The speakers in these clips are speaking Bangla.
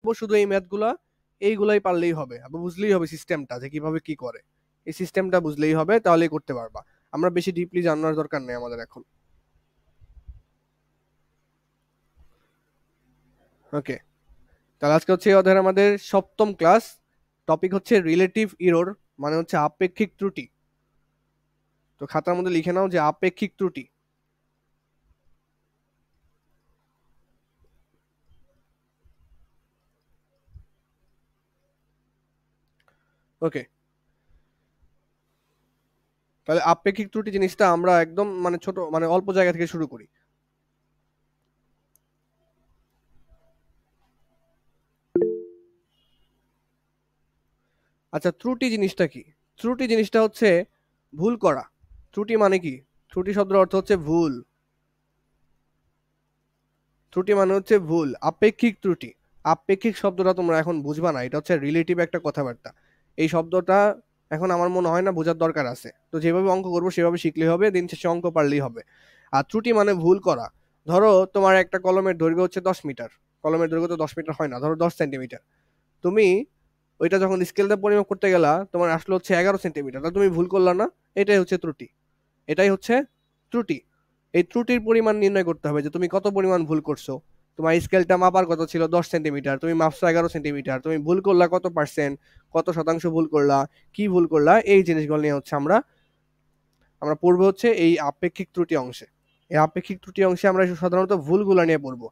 শুধু এই ম্যাথগুলা এইগুলাই পারলেই হবে, আবার বুঝলেই হবে সিস্টেমটা যে কিভাবে কি করে। এই সিস্টেমটা বুঝলেই হবে, তাহলেই করতে পারবা। আমরা বেশি ডিপলি জানার দরকার নেই আমাদের এখন। ওকে, তাহলে আজকে হচ্ছে এই অধ্যায়ের আমাদের সপ্তম ক্লাস। টপিক হচ্ছে রিলেটিভ ইরর, মানে হচ্ছে আপেক্ষিক ত্রুটি। তো খাতার মধ্যে লিখে নাও যে আপেক্ষিক ত্রুটি। ওকে, তাহলে আপেক্ষিক ত্রুটি জিনিসটা আমরা একদম মানে ছোট মানে অল্প জায়গা থেকে শুরু করি। আচ্ছা, ত্রুটি জিনিসটা কি? ত্রুটি জিনিসটা হচ্ছে ভুল করা। ত্রুটি মানে কি? ত্রুটি শব্দের অর্থ হচ্ছে ভুল। ত্রুটি মানে হচ্ছে ভুল। আপেক্ষিক ত্রুটি, আপেক্ষিক শব্দটা তোমরা এখন বুঝবা না, এটা হচ্ছে রিলেটিভ একটা কথাবার্তা। এই শব্দটা এখন আমার মনে হয় না বোঝার দরকার আছে। তো যেভাবে অঙ্ক করবো সেভাবে শিখলেই হবে, দিন শেষে অঙ্ক পারলেই হবে। আর ত্রুটি মানে ভুল করা। ধরো তোমার একটা কলমের দৈর্ঘ্য হচ্ছে 10 মিটার। কলমের দৈর্ঘ্য তো 10 মিটার হয় না, ধরো 10 সেন্টিমিটার। তুমি ওইটা যখন স্কেল দিয়ে পরিমাপ করতে গেলা, তোমার আসলে হচ্ছে 11 সেন্টিমিটার, তা তুমি ভুল করলা না? এটাই হচ্ছে ত্রুটি। এটাই হচ্ছে ত্রুটি। এই ত্রুটির পরিমাণ নির্ণয় করতে হবে যে তুমি কত পরিমাণ ভুল করছো। তোমার স্কেলটা মাপার কথা ছিল 10 সেন্টিমিটার, তুমি মাপছো 11 সেন্টিমিটার, তুমি ভুল করলা কত পার্সেন্ট, কত শতাংশ ভুল করলা, কি ভুল করলা, এই জিনিসগুলো নিয়ে হচ্ছে আমরা আমরা পড়বো হচ্ছে এই আপেক্ষিক ত্রুটি অংশে। এই আপেক্ষিক ত্রুটি অংশে আমরা সাধারণত ভুলগুলা নিয়ে পড়বো।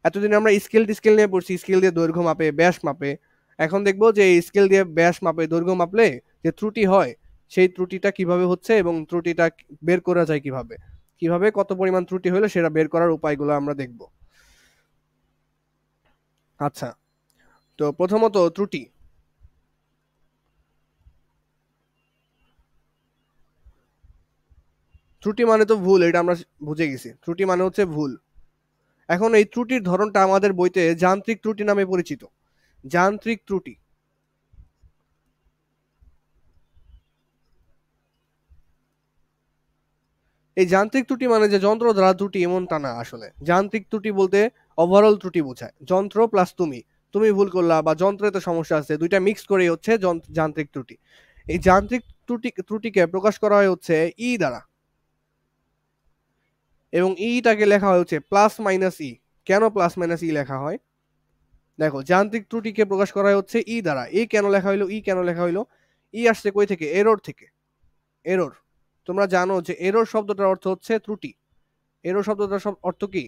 এতদিন আমরা স্কেল নিয়ে পড়ছি, স্কেল দিয়ে দৈর্ঘ্য মাপে, ব্যাস মাপে। এখন দেখবো যে এই স্কেল দিয়ে ব্যাস মাপে, দৈর্ঘ্য মাপলে যে ত্রুটি হয়, সেই ত্রুটিটা কিভাবে হচ্ছে এবং ত্রুটিটা বের করা যায় কিভাবে, কিভাবে কত পরিমাণ ত্রুটি হলে সেটা বের করার উপায়গুলো আমরা দেখব। আচ্ছা, তো প্রথমত ত্রুটি। ত্রুটি মানে তো ভুল, এটা আমরা বুঝে গেছি, ত্রুটি মানে হচ্ছে ভুল। এখন এই ত্রুটির ধরনটা আমাদের বইতে যান্ত্রিক ত্রুটি নামে পরিচিত। যান্ত্রিক ত্রুটি। এই যান্ত্রিক ত্রুটি মানে যে যন্ত্র দ্বারা ত্রুটি এমনটা না, আসলে যান্ত্রিক ত্রুটি বলতে ওভারঅল ত্রুটি বোঝায়। যন্ত্র প্লাস তুমি, তুমি ভুল করলা বা যন্ত্রেতে সমস্যা আছে, দুইটা মিক্স করেই হচ্ছে যান্ত্রিক ত্রুটি। এই যান্ত্রিক ত্রুটিকে প্রকাশ করা হয় হচ্ছে ই দ্বারা, এবং ইটাকে লেখা হয় হচ্ছে প্লাস মাইনাস ই। কেন প্লাস মাইনাস ই লেখা হয়? দেখো, যান্ত্রিক ত্রুটিকে প্রকাশ করা হয় হচ্ছে ই দ্বারা। ই কেন লেখা হইলো? ই কেন লেখা হইলো? ই আসছে কই থেকে? এরর থেকে। এরর। তোমরা জানো যে এরর শব্দটার অর্থ হচ্ছে ত্রুটি। এরর শব্দটার অর্থ কি?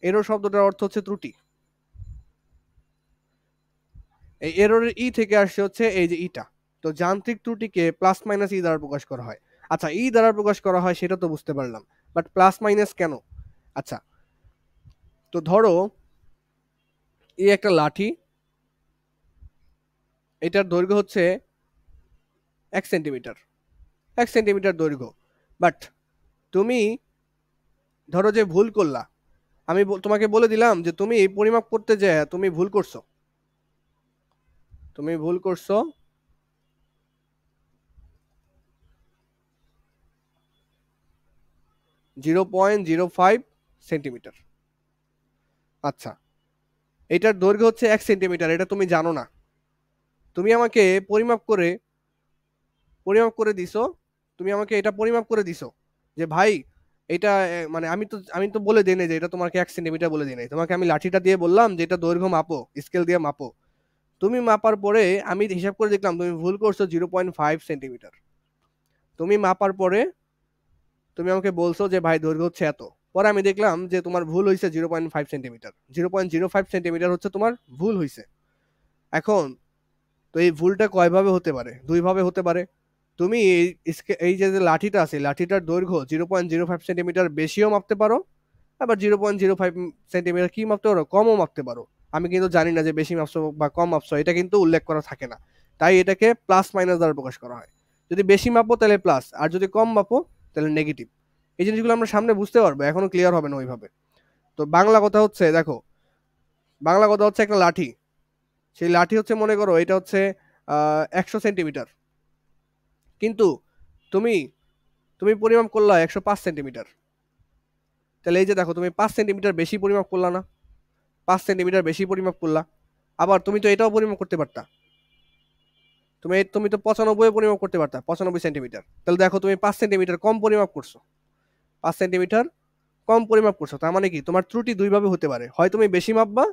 এরর শব্দটার অর্থ হচ্ছে ত্রুটি। এই এররের ই থেকে আসছে হচ্ছে এই যে ইটা। তো যান্ত্রিক ত্রুটিকে প্লাস মাইনাস ই দ্বারা প্রকাশ করা হয়। আচ্ছা, ই দ্বারা প্রকাশ করা হয় সেটা তো বুঝতে পারলাম, বাট প্লাস মাইনাস কেন? আচ্ছা, তো ধরো এই একটা লাঠি, এটার দৈর্ঘ্য হচ্ছে 1 সেন্টিমিটার। 1 সেন্টিমিটার দৈর্ঘ্য। বাট তুমি ধরো যে ভুল করলা, আমি তোমাকে বলে দিলাম যে তুমি পরিমাপ করতে যায় তুমি ভুল করছো। তুমি ভুল করছো 0.05 সেন্টিমিটার। আচ্ছা, এটার দৈর্ঘ্য হচ্ছে 1 সেন্টিমিটার, এটা তুমি জানো না। তুমি আমাকে পরিমাপ করে পরিমাপ করে দিছো। তুমি আমাকে এটা পরিমাপ করে দিছো যে ভাই এটা মানে আমি তো বলে দিই নাই যে এটা তোমাকে 1 সেন্টিমিটার বলে দিই নাই, তোমাকে আমি লাঠিটা দিয়ে বললাম যে এটা দৈর্ঘ্য মাপো, স্কেল দিয়ে মাপো। তুমি মাপার পরে আমি হিসাব করে দেখলাম তুমি ভুল করছো 0.5 সেন্টিমিটার। তুমি মাপার পরে তুমি আমাকে বলছো যে ভাই দৈর্ঘ্য হচ্ছে এত। পরে আমি দেখলাম যে তোমার ভুল হয়েছে 0.5 সেন্টিমিটার। 0.05 সেন্টিমিটার হচ্ছে তোমার ভুল হয়েছে। এখন তো এই ভুলটা কয়ভাবে হতে পারে? দুই ভাবে হতে পারে। তুমি এই যে যে লাঠিটা আছে, লাঠিটার দৈর্ঘ্য 0.05 সেন্টিমিটার বেশিও মাপতে পারো, আবার 0.05 সেন্টিমিটার কি মাপতে পারো, কমও মাপতে পারো। আমি কিন্তু জানি না যে বেশি মাপছো বা কম মাপছো, এটা কিন্তু উল্লেখ করা থাকে না। তাই এটাকে প্লাস মাইনাস দ্বারা প্রকাশ করা হয়। যদি বেশি মাপো তাহলে প্লাস, আর যদি কম মাপো তাহলে নেগেটিভ। এই জিনিসগুলো আমরা সামনে বুঝতে পারবো, এখনো ক্লিয়ার হবে না ওইভাবে। তো বাংলা কথা হচ্ছে, দেখো, বাংলা কথা হচ্ছে একটা লাঠি। সেই লাঠি হচ্ছে মনে করো এটা হচ্ছে 100 সেন্টিমিটার, কিন্তু তুমি তুমি পরিমাপ করলা 105 সেন্টিমিটার। তাহলে এই যে দেখো, তুমি 5 সেন্টিমিটার বেশি পরিমাপ করলা না? 5 সেন্টিমিটার বেশি পরিমাপ করলা। আবার তুমি তো এটাও পরিমাপ করতে পারতা, তুমি তো 95 পরিমাপ করতে পারতা, 95 সেন্টিমিটার। তাহলে দেখো তুমি 5 সেন্টিমিটার কম পরিমাপ করছো, 5 সেন্টিমিটার কম পরিমাপ করছো। তার মানে কি তোমার ত্রুটি দুইভাবে হতে পারে, হয় তুমি বেশি মাপবা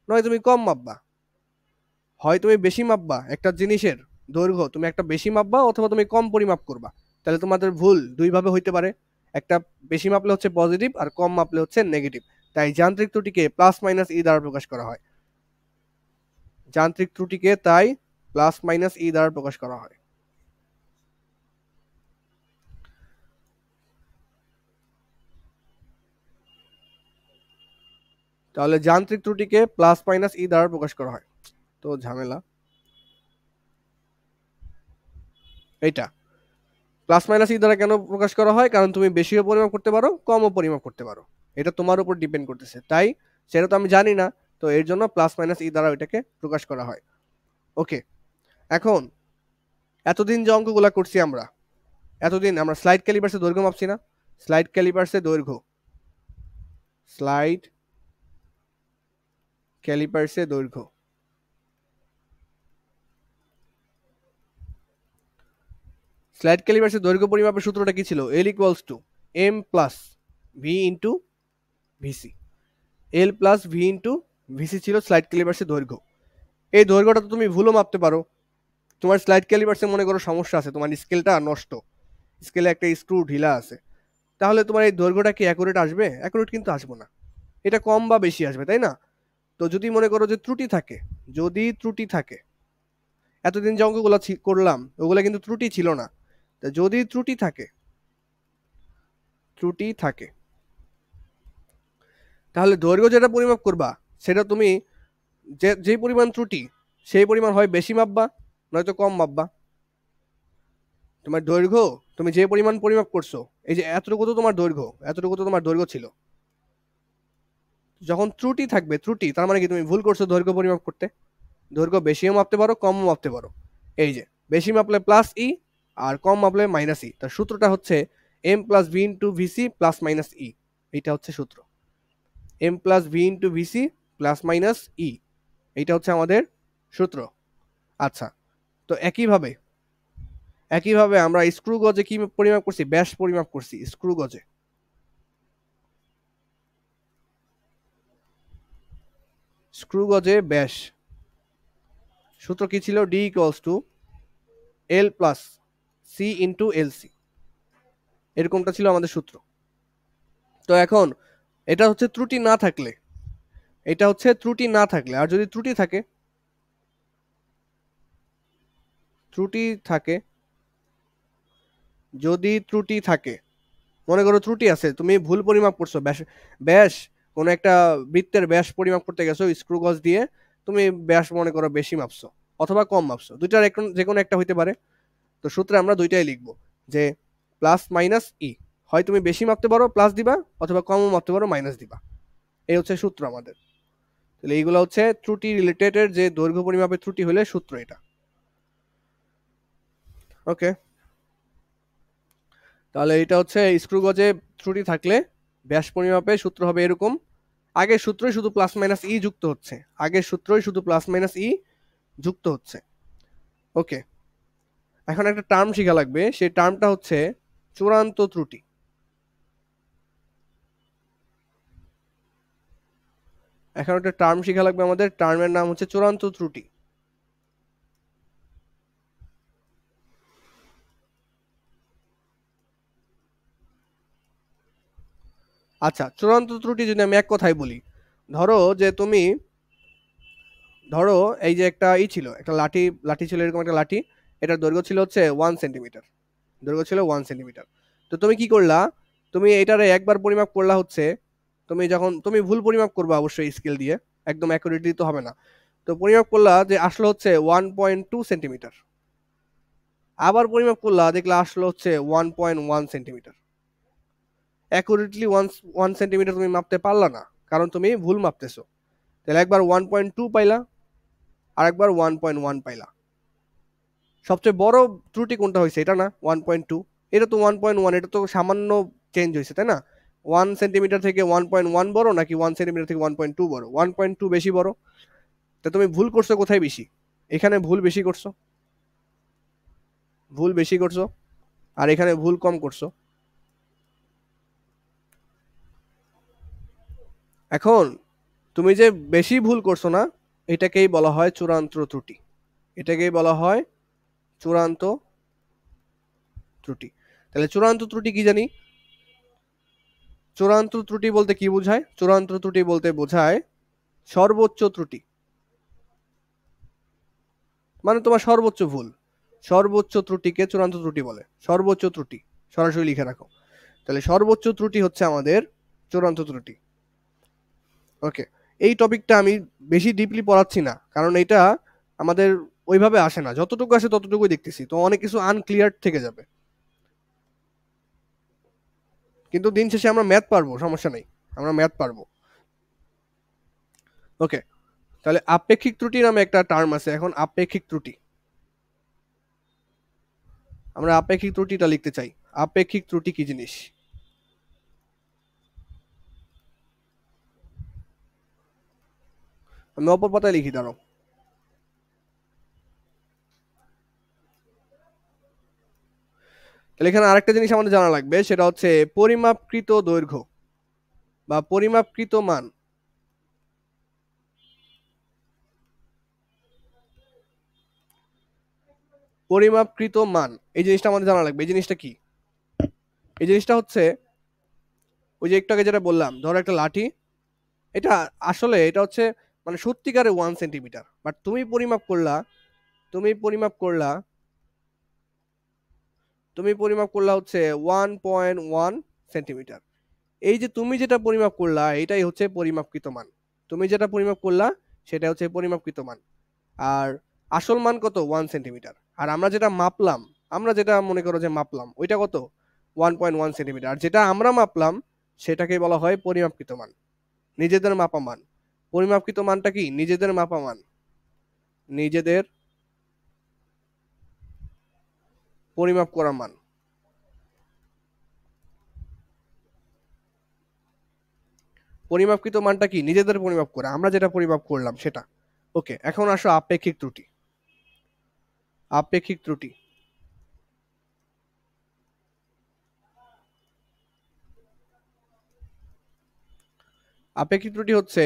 নয় তুমি কম মাপবা। হয় তুমি বেশি মাপবা একটা জিনিসের দৈর্ঘ্য, তুমি একটা বেশি মাপবা, অথবা তুমি কম পরিমাপ করবা। তাহলে তোমাদের ভুল দুইভাবে হইতে পারে, একটা বেশি মাপলে হচ্ছে পজিটিভ আর কম মাপলে হচ্ছে নেগেটিভ। তাই যান্ত্রিক ত্রুটিকে প্লাস মাইনাস ই দ্বারা প্রকাশ করা হয়। যান্ত্রিক ত্রুটিকে তাই প্লাস মাইনাস ই দ্বারা প্রকাশ করা হয়। তাহলে যান্ত্রিক ত্রুটিকে প্লাস মাইনাস ই দ্বারা প্রকাশ করা হয়। তো ঝামেলা এইটা প্লাস মাইনাস ই দ্বারা কেন প্রকাশ করা হয়, কারণ তুমি বেশিও পরিমাপ করতে পারো কমও পরিমাপ করতে পারো, এটা তোমার উপর ডিপেন্ড করতেছে। তাই সেটা তো আমি জানি না, তো এর জন্য প্লাস মাইনাস ই দ্বারা এটাকে প্রকাশ করা হয়। ওকে, এখন এতদিন যে অঙ্কগুলা করছি আমরা, এতদিন আমরা স্লাইড ক্যালিপার্সে দৈর্ঘ্য মাপছি না? স্লাইড ক্যালিপার্সে দৈর্ঘ্য, স্লাইড ক্যালিপার্সে দৈর্ঘ্য, স্লাইড ক্যালিপার্সে দৈর্ঘ্য পরিমাপের সূত্রটা কি ছিল? L equals to M plus V into VC. L plus V into VC ছিল স্লাইড ক্যালিপার্সের দৈর্ঘ্য। এই দৈর্ঘ্যটা তো তুমি ভুলও মাপতে পারো। তোমার স্লাইড ক্যালিপার্সে মনে করো সমস্যা আছে, তোমার স্কেলটা নষ্ট, স্কেলে একটা স্ক্রু ঢিলা আছে, তাহলে তোমার এই দৈর্ঘ্যটা কি অ্যাকুরেট আসবে? অ্যাকুরেট কিন্তু আসবে না, এটা কম বা বেশি আসবে, তাই না? তো যদি মনে করো যে ত্রুটি থাকে, যদি ত্রুটি থাকে, এতদিন যে অঙ্কগুলো করলাম ওগুলো কিন্তু ত্রুটি ছিল না, তা যদি ত্রুটি থাকে, ত্রুটি থাকে, তাহলে দৈর্ঘ্য যেটা পরিমাপ করবা সেটা তুমি যে পরিমাণ ত্রুটি সেই পরিমাণ হয় বেশি মাপবা নয়তো কম মাপবা। তোমার দৈর্ঘ্য তুমি যে পরিমাণ পরিমাপ করছো, এই যে এতটুকু তো তোমার দৈর্ঘ্য, এতটুকু তো তোমার দৈর্ঘ্য ছিল। যখন ত্রুটি থাকবে, ত্রুটি তার মানে কি তুমি ভুল করছো দৈর্ঘ্য পরিমাপ করতে। দৈর্ঘ্য বেশিও মাপতে পারো কমও মাপতে পারো। এই যে বেশি মাপলে প্লাস ই আর কম মাপলে মাইনাস ই, তার সূত্রটা হচ্ছে M plus V into VC plus minus E. এইটা হচ্ছে সূত্র, M plus V into VC plus minus E, এইটা হচ্ছে আমাদের সূত্র। আচ্ছা, তো একইভাবে আমরা স্ক্রু গজে কি পরিমাপ করছি? ব্যাস পরিমাপ করছি স্ক্রু গজে। স্ক্রু গজে ব্যাস সূত্র কি ছিল? D equals to L plus C into L C, এরকমটা ছিল আমাদের সূত্র। তো এখন এটা হচ্ছে ত্রুটি না থাকলে, এটা হচ্ছে ত্রুটি না থাকলে, আর যদি ত্রুটি থাকে, ত্রুটি থাকে, যদি ত্রুটি থাকে, মনে করো ত্রুটি আছে, তুমি ভুল পরিমাপ করছো, ব্যাস ব্যাস কোনো একটা বৃত্তের ব্যাস পরিমাপ করতে গেছো স্ক্রু গজ দিয়ে, তুমি ব্যাস মনে করো বেশি মাপছো অথবা কম মাপছো, দুইটার যে কোনো একটা হইতে পারে। তো সূত্রে আমরা দুইটাই লিখবো, যে প্লাস মাইনাস ই, হয় তুমি বেশি মাপতে পারো প্লাস দিবা, অথবা কমও মাপতে পারো মাইনাস দিবা। এই হচ্ছে সূত্র আমাদের। তাহলে এইগুলো হচ্ছে ত্রুটি রিলেটেড, যে দৈর্ঘ্য পরিমাপের ত্রুটি হলে সূত্র এটা। ওকে, তাহলে এটা হচ্ছে স্ক্রু গজে ত্রুটি থাকলে ব্যাস পরিমাপে সূত্র হবে এরকম। আগের সূত্রই শুধু প্লাস মাইনাস ই যুক্ত হচ্ছে, আগের সূত্রই শুধু প্লাস মাইনাস ই যুক্ত হচ্ছে। ওকে, এখন একটা টার্ম শেখা লাগবে, সেই টার্মটা হচ্ছে চূড়ান্ত ত্রুটি। এখন একটা টার্ম শেখা লাগবে আমাদের, টার্মের নাম হচ্ছে চূড়ান্ত ত্রুটি। আচ্ছা, চূড়ান্ত ত্রুটি যদি আমি এক কথায় বলি, ধরো যে তুমি, ধরো এই যে একটা ছিল, একটা লাঠি, লাঠি ছিল এরকম একটা লাঠি, এটার দৈর্ঘ্য ছিল হচ্ছে 1 সেন্টিমিটার, দৈর্ঘ্য ছিল 1 সেন্টিমিটার। তো তুমি কি করলা, তুমি এটারে একবার পরিমাপ করলা হচ্ছে, তুমি যখন তুমি ভুল পরিমাপ করবা অবশ্যই স্কেল দিয়ে, একদম অ্যাকুরেটলি তো হবে না। তো পরিমাপ করলা যে আসলো হচ্ছে 1.2 সেন্টিমিটার, আবার পরিমাপ করলা দেখলা আসলো হচ্ছে 1.1 সেন্টিমিটার। অ্যাকুরেটলি 1 সেন্টিমিটার তুমি মাপতে পারলা না, কারণ তুমি ভুল মাপতেছো। তাহলে একবার 1.2 পাইলা, আর একবার 1.1 পাইলা। সবচেয়ে বড় ত্রুটি কোনটা হয়েছে? এটা না 1.2, এটা তো 1.1, এটা তো সামান্য চেঞ্জ হয়েছে, তাই না? 1 সেন্টিমিটার থেকে 1.1 বড় নাকি 1 সেন্টিমিটার থেকে 1.2 বড়? 1.2 বেশি বড়। তা তুমি ভুল করছো কোথায় বেশি? এখানে ভুল বেশি করছো, ভুল বেশি করছো, আর এখানে ভুল কম করছো। এখন তুমি যে বেশি ভুল করছো না, এটাকেই বলা হয় চূড়ান্ত ত্রুটি, এটাকেই বলা হয় চূড়ান্ত ত্রুটি। তাহলে চূড়ান্ত ত্রুটি কি জানি? চূড়ান্ত ত্রুটি বলতে কি বোঝায়? চূড়ান্ত ত্রুটি বলতে বোঝায় সর্বোচ্চ ত্রুটি, মানে তোমার সর্বোচ্চ ভুল। সর্বোচ্চ ত্রুটিকে চূড়ান্ত ত্রুটি বলে, সর্বোচ্চ ত্রুটি সরাসরি লিখে রাখো। তাহলে সর্বোচ্চ ত্রুটি হচ্ছে আমাদের চূড়ান্ত ত্রুটি। ওকে, এই টপিকটা আমি বেশি ডিপলি পড়াচ্ছি না, কারণ এটা আমাদের ওইভাবে আসে না, যতটুকু আসে ততটুকুই দেখতেছি, তো অনেক কিছু আনক্লিয়ার থেকে যাবে। কিন্তু দিন শেষে আমরা ম্যাথ পারবো, সমস্যা নেই, আমরা ম্যাথ পারবো। ওকে, তাহলে আপেক্ষিক ত্রুটি নামে একটা টার্ম আছে। এখন আপেক্ষিক ত্রুটি, আমরা আপেক্ষিক ত্রুটিটা লিখতে চাই। আপেক্ষিক ত্রুটি কি জিনিস? আমি অপর পাতায় লিখি, দাঁড়াও। তাহলে এখানে আরেকটা জিনিস আমাদের জানা লাগবে, সেটা হচ্ছে পরিমাপকৃত দৈর্ঘ্য বা পরিমাপকৃত মান। পরিমাপকৃত মান, এই জিনিসটা আমাদের জানা লাগবে। এই জিনিসটা কি? এই জিনিসটা হচ্ছে ওই যে একটু আগে যেটা বললাম, ধরো একটা লাঠি, এটা আসলে এটা হচ্ছে মানে সত্যিকারে 1 সেন্টিমিটার, বাট তুমি পরিমাপ করলা, তুমি পরিমাপ করলা, তুমি পরিমাপ করলা হচ্ছে 1.1 সেন্টিমিটার। এই যে তুমি যেটা পরিমাপ করলা এটাই হচ্ছে পরিমাপকৃত মান। তুমি যেটা পরিমাপ করলা সেটা হচ্ছে পরিমাপকৃত মান। আর আসল মান কত? 1 সেন্টিমিটার। আর আমরা যেটা মাপলাম, আমরা যেটা মনে করো যে মাপলাম, ওইটা কত? 1.1 সেন্টিমিটার। আর যেটা আমরা মাপলাম সেটাকে বলা হয় পরিমাপকৃত মান, নিজেদের মাপা মান। পরিমাপকৃত মানটা কি? নিজেদের মাপা মান, নিজেদের পরিমাপ করা মান। পরিমাপকৃত মানটা কি? নিজেদের পরিমাপ করা, আমরা যেটা পরিমাপ করলাম সেটা। ওকে, এখন আসো আপেক্ষিক ত্রুটি। আপেক্ষিক ত্রুটি, আপেক্ষিক ত্রুটি হচ্ছে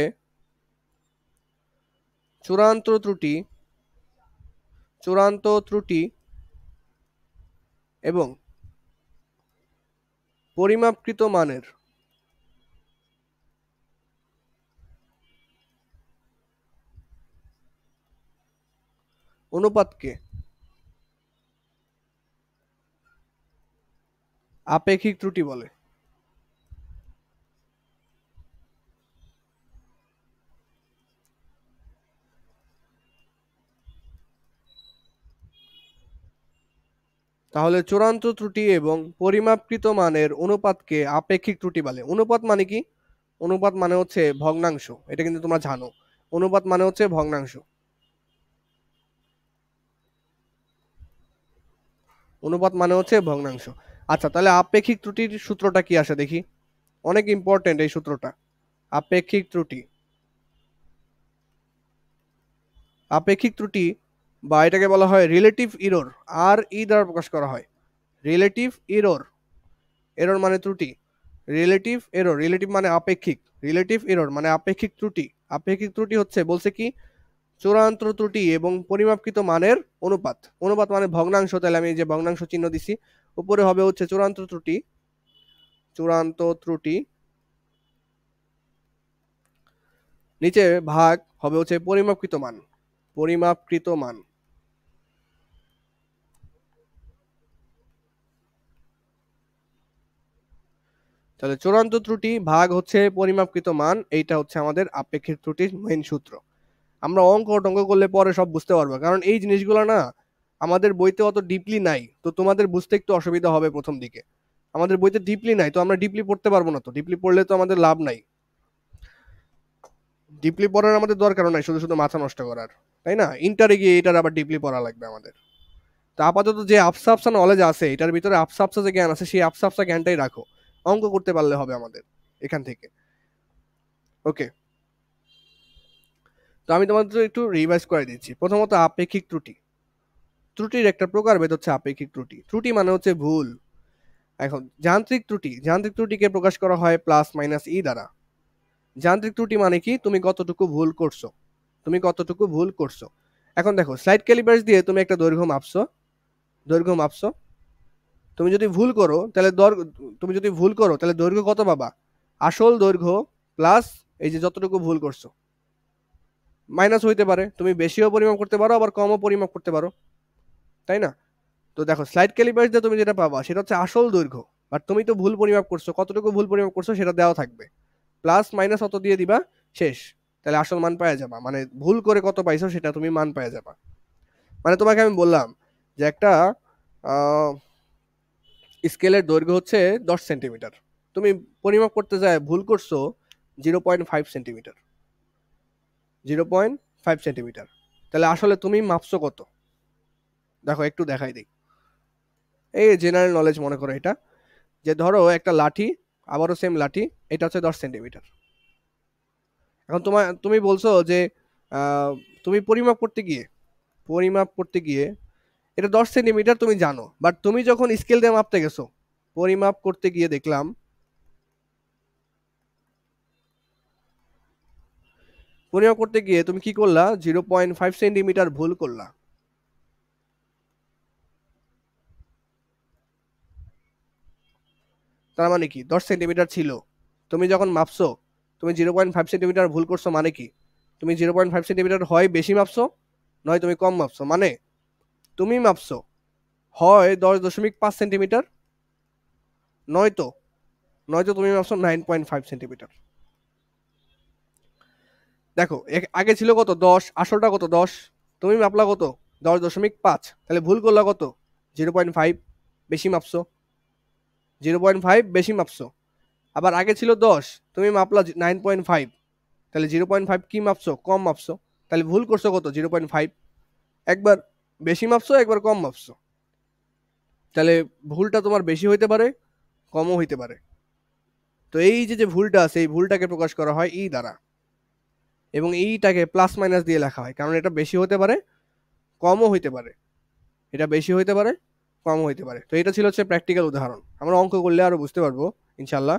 চূড়ান্ত ত্রুটি, চূড়ান্ত ত্রুটি এবং পরিমাপকৃত মানের অনুপাতকে আপেক্ষিক ত্রুটি বলে। তাহলে চূড়ান্ত ত্রুটি এবং পরিমাপকৃত মানের অনুপাতকে আপেক্ষিক ত্রুটি বলে। অনুপাত মানে কি? অনুপাত মানে হচ্ছে ভগ্নাংশ, এটা কিন্তু তোমরা জানো। অনুপাত মানে হচ্ছে ভগ্নাংশ, অনুপাত মানে হচ্ছে ভগ্নাংশ। আচ্ছা, তাহলে আপেক্ষিক ত্রুটির সূত্রটা কি আসে দেখি, অনেক ইম্পর্টেন্ট এই সূত্রটা। আপেক্ষিক ত্রুটি, আপেক্ষিক ত্রুটি বা এটাকে বলা হয় রিলেটিভ ইরর, আর ই দ্বারা প্রকাশ করা হয়। রিলেটিভ ইরর, এরর মানে ত্রুটি, রিলেটিভ এরর, রিলেটিভ মানে আপেক্ষিক, রিলেটিভ এরর মানে আপেক্ষিক ত্রুটি। আপেক্ষিক ত্রুটি হচ্ছে বলছে কি? চূড়ান্ত ত্রুটি এবং পরিমাপকৃত মানের অনুপাত। অনুপাত মানে ভগ্নাংশ, তাহলে আমি যে ভগ্নাংশ চিহ্ন দিছি, উপরে হবে হচ্ছে চূড়ান্ত ত্রুটি, চূড়ান্ত ত্রুটি, নিচে ভাগ হবে হচ্ছে পরিমাপকৃত মান, পরিমাপকৃত মান। তাহলে চূড়ান্ত ত্রুটি ভাগ হচ্ছে পরিমাপকৃত মান, এইটা হচ্ছে আমাদের আপেক্ষিক ত্রুটির মেইন সূত্র। আমরা অঙ্ক টঙ্ক করলে পরে সব বুঝতে পারবো, কারণ এই জিনিসগুলো না আমাদের বইতে অত ডিপলি নাই, তো তোমাদের বুঝতে একটু অসুবিধা হবে প্রথম দিকে। আমাদের বইতে ডিপলি নাই, তো আমরা ডিপলি পড়তে পারবো না, তো ডিপলি পড়লে তো আমাদের লাভ নাই। ডিপলি পড়ার আমাদের দরকারও নাই, শুধু শুধু মাথা নষ্ট করার, তাই না? ইন্টারে গিয়ে এটার আবার ডিপলি পড়া লাগবে আমাদের। তা আপাতত যে আফসা আফসা নলেজ আছে, এটার ভিতরে আফসা আফসা যে জ্ঞান আছে, সেই আফসা আফসা জ্ঞানটাই রাখো, অঙ্ক করতে পারলে হবে আমাদের এখান থেকে। ওকে, তো আমি তোমাদের একটু রিভাইজ করে দিচ্ছি। প্রথমত আপেক্ষিক ত্রুটি। ত্রুটির একটা প্রকারভেদ হচ্ছে আপেক্ষিক ত্রুটি। ত্রুটি মানে হচ্ছে ভুল। এখন যান্ত্রিক ত্রুটিকে প্রকাশ করা হয় প্লাস মাইনাস ই দ্বারা। যান্ত্রিক ত্রুটি মানে কি, তুমি কতটুকু ভুল করছো, তুমি কতটুকু ভুল করছো। এখন দেখো, স্লাইড ক্যালিপার্স দিয়ে তুমি একটা দৈর্ঘ্য মাপছো। তুমি যদি ভুল করো তাহলে দৈর্ঘ্য কত পাবা? আসল দৈর্ঘ্য প্লাস এই যে যতটুকু ভুল করছো, মাইনাস হইতে পারে। তুমি বেশিও পরিমাপ করতে পারো, আবার কমও পরিমাপ করতে পারো, তাই না? তো দেখো, স্লাইড ক্যালিপার্স দিয়ে তুমি যেটা পাবা সেটা হচ্ছে আসল দৈর্ঘ্য, বাট তুমি তো ভুল পরিমাপ করছো, কতটুকু ভুল পরিমাপ করছো সেটা দেওয়া থাকবে, প্লাস মাইনাস অত দিয়ে দিবা, শেষ। তাহলে আসল মান পাওয়া যাবা, মানে ভুল করে কত পাইছো সেটা তুমি মান পাওয়া যাবা। মানে তোমাকে আমি বললাম যে একটা স্কেলের দৈর্ঘ্য হচ্ছে 10 সেন্টিমিটার, তুমি পরিমাপ করতে যায় ভুল করছো 0.5 সেন্টিমিটার, 0.5 সেন্টিমিটার। তাহলে আসলে তুমি মাপছো কত? দেখো একটু দেখাই দিই। এই জেনারেল নলেজ মনে করো এটা, যে ধরো একটা লাঠি, আবারও সেম লাঠি, এটা হচ্ছে 10 সেন্টিমিটার। এখন তুমি বলছো যে আহ, তুমি পরিমাপ করতে গিয়ে এটা 10 সেন্টিমিটার তুমি জানো, বাট তুমি যখন স্কেল দিয়ে মাপতে গেছো, পরিমাপ করতে গিয়ে দেখলাম, পরিমাপ করতে গিয়ে তুমি কি করলা, 0.5 সেন্টিমিটার ভুল করলা। তার মানে কি, 10 সেন্টিমিটার ছিল, তুমি যখন মাপছো তুমি 0.5 সেন্টিমিটার ভুল করছো, মানে কি, তুমি 0.5 সেন্টিমিটার হয় বেশি মাপছো, নয় তুমি কম মাপছো। মানে তুমি মাপছো হয় 10.5 সেন্টিমিটার, নয়তো নয়তো তুমি মাপছো 9.5 সেন্টিমিটার। দেখো আগে ছিল কত, 10, আসলটা কত 10, তুমি মাপলা কত, 10.5, তাহলে ভুল করলা কত, 0.5, বেশি মাপছো, 0.5 বেশি মাপছো। আবার আগে ছিল 10, তুমি মাপলা 9.5, তাহলে 0.5 কি মাপছো, কম মাপছো। তাহলে ভুল করছো কত, 0.5, একবার বেশি মাপছো, একবার কম মাপছো। তাহলে ভুলটা তোমার বেশি হইতে পারে, কমও হইতে পারে। তো এই যে যে ভুলটা আছে, এই ভুলটাকে প্রকাশ করা হয় ই দ্বারা, এবং এইটাকে প্লাস মাইনাস দিয়ে লেখা হয়, কারণ এটা বেশি হতে পারে, কমও হইতে পারে, এটা বেশি হইতে পারে, কমও হইতে পারে। তো এটা ছিল হচ্ছে প্র্যাকটিক্যাল উদাহরণ, আমরা অঙ্ক করলে আরো বুঝতে পারবো ইনশাল্লাহ।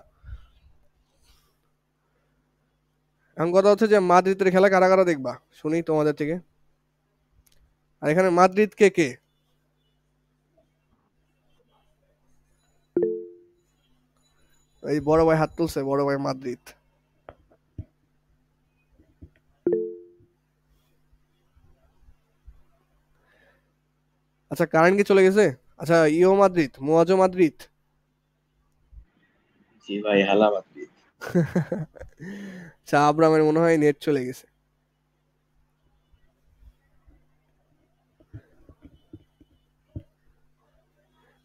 এখন কথা হচ্ছে যে মাদ্রিদের খেলা কারা কারা দেখবা, শুনি তোমাদের থেকে। আর এখানে মাদ্রিদ কে কে? এই বড় ভাই হাত তুলছে, বড় ভাই মাদ্রিদ। আচ্ছা, কারেন্ট কি চলে গেছে? আচ্ছা, মাদ্রিদ, মুয়াজো মাদ্রিদ। জি ভাই, হালা মাদ্রিদ। আচ্ছা, আব্রামের মনে হয় নেট চলে গেছে।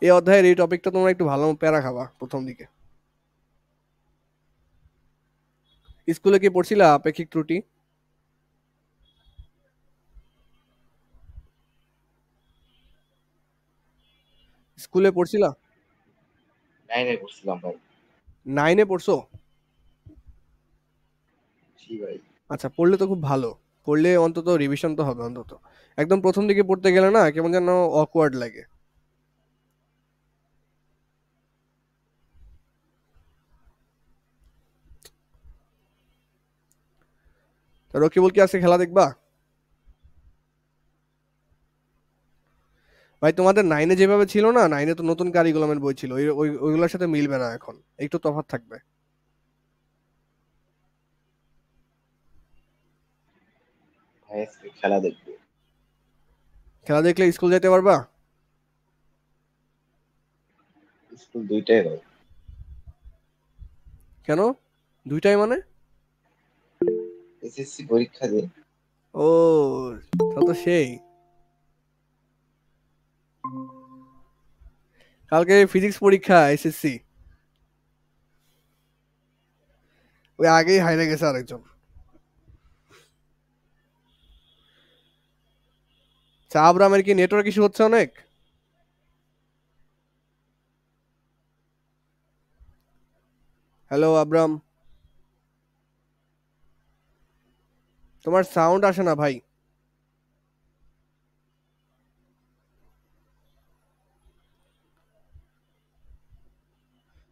এই অধ্যায়ের এই টপিকটা তোমরা একটু ভালো প্যারা খাবা প্রথম দিকে। স্কুলে কি পড়ছিলা আপেক্ষিক ত্রুটি? স্কুলে পড়ছিলা? 9-এ পড়ছিলাম ভাই। 9-এ পড়ছো? জি ভাই। আচ্ছা, পড়লে তো খুব ভালো। পড়লে অন্তত রিভিশন তো হবে অন্তত। একদম প্রথম দিকে পড়তে গেলে না কেমন যেন অকওয়ার্ড লাগে। তো রকিবুল কি আজকে খেলা দেখবা? ভাই তোমাদের 9-এ যেভাবে ছিল না, 9-এ তো নতুন কারিকুলামের বই ছিল, ওইগুলোর সাথে মিলবে না, এখন একটু তফাৎ থাকবে। ভাই আজকে খেলা দেখবো। খেলা দেখলে স্কুল যেতে পারবা? স্কুল 2টায় ভাই। কেন? দুইটাই মানে? এসএসসি পরীক্ষা দিই। ও, তা তো সেই। কালকে ফিজিক্স পরীক্ষা এসএসসি, ওই আগেই হাইরে গেছে আরেকজন। চা আব্রামের কি নেটওয়ার্ক ইস্যু হচ্ছে অনেক? Hello Abram. তোমার সাউন্ড আসে না ভাই।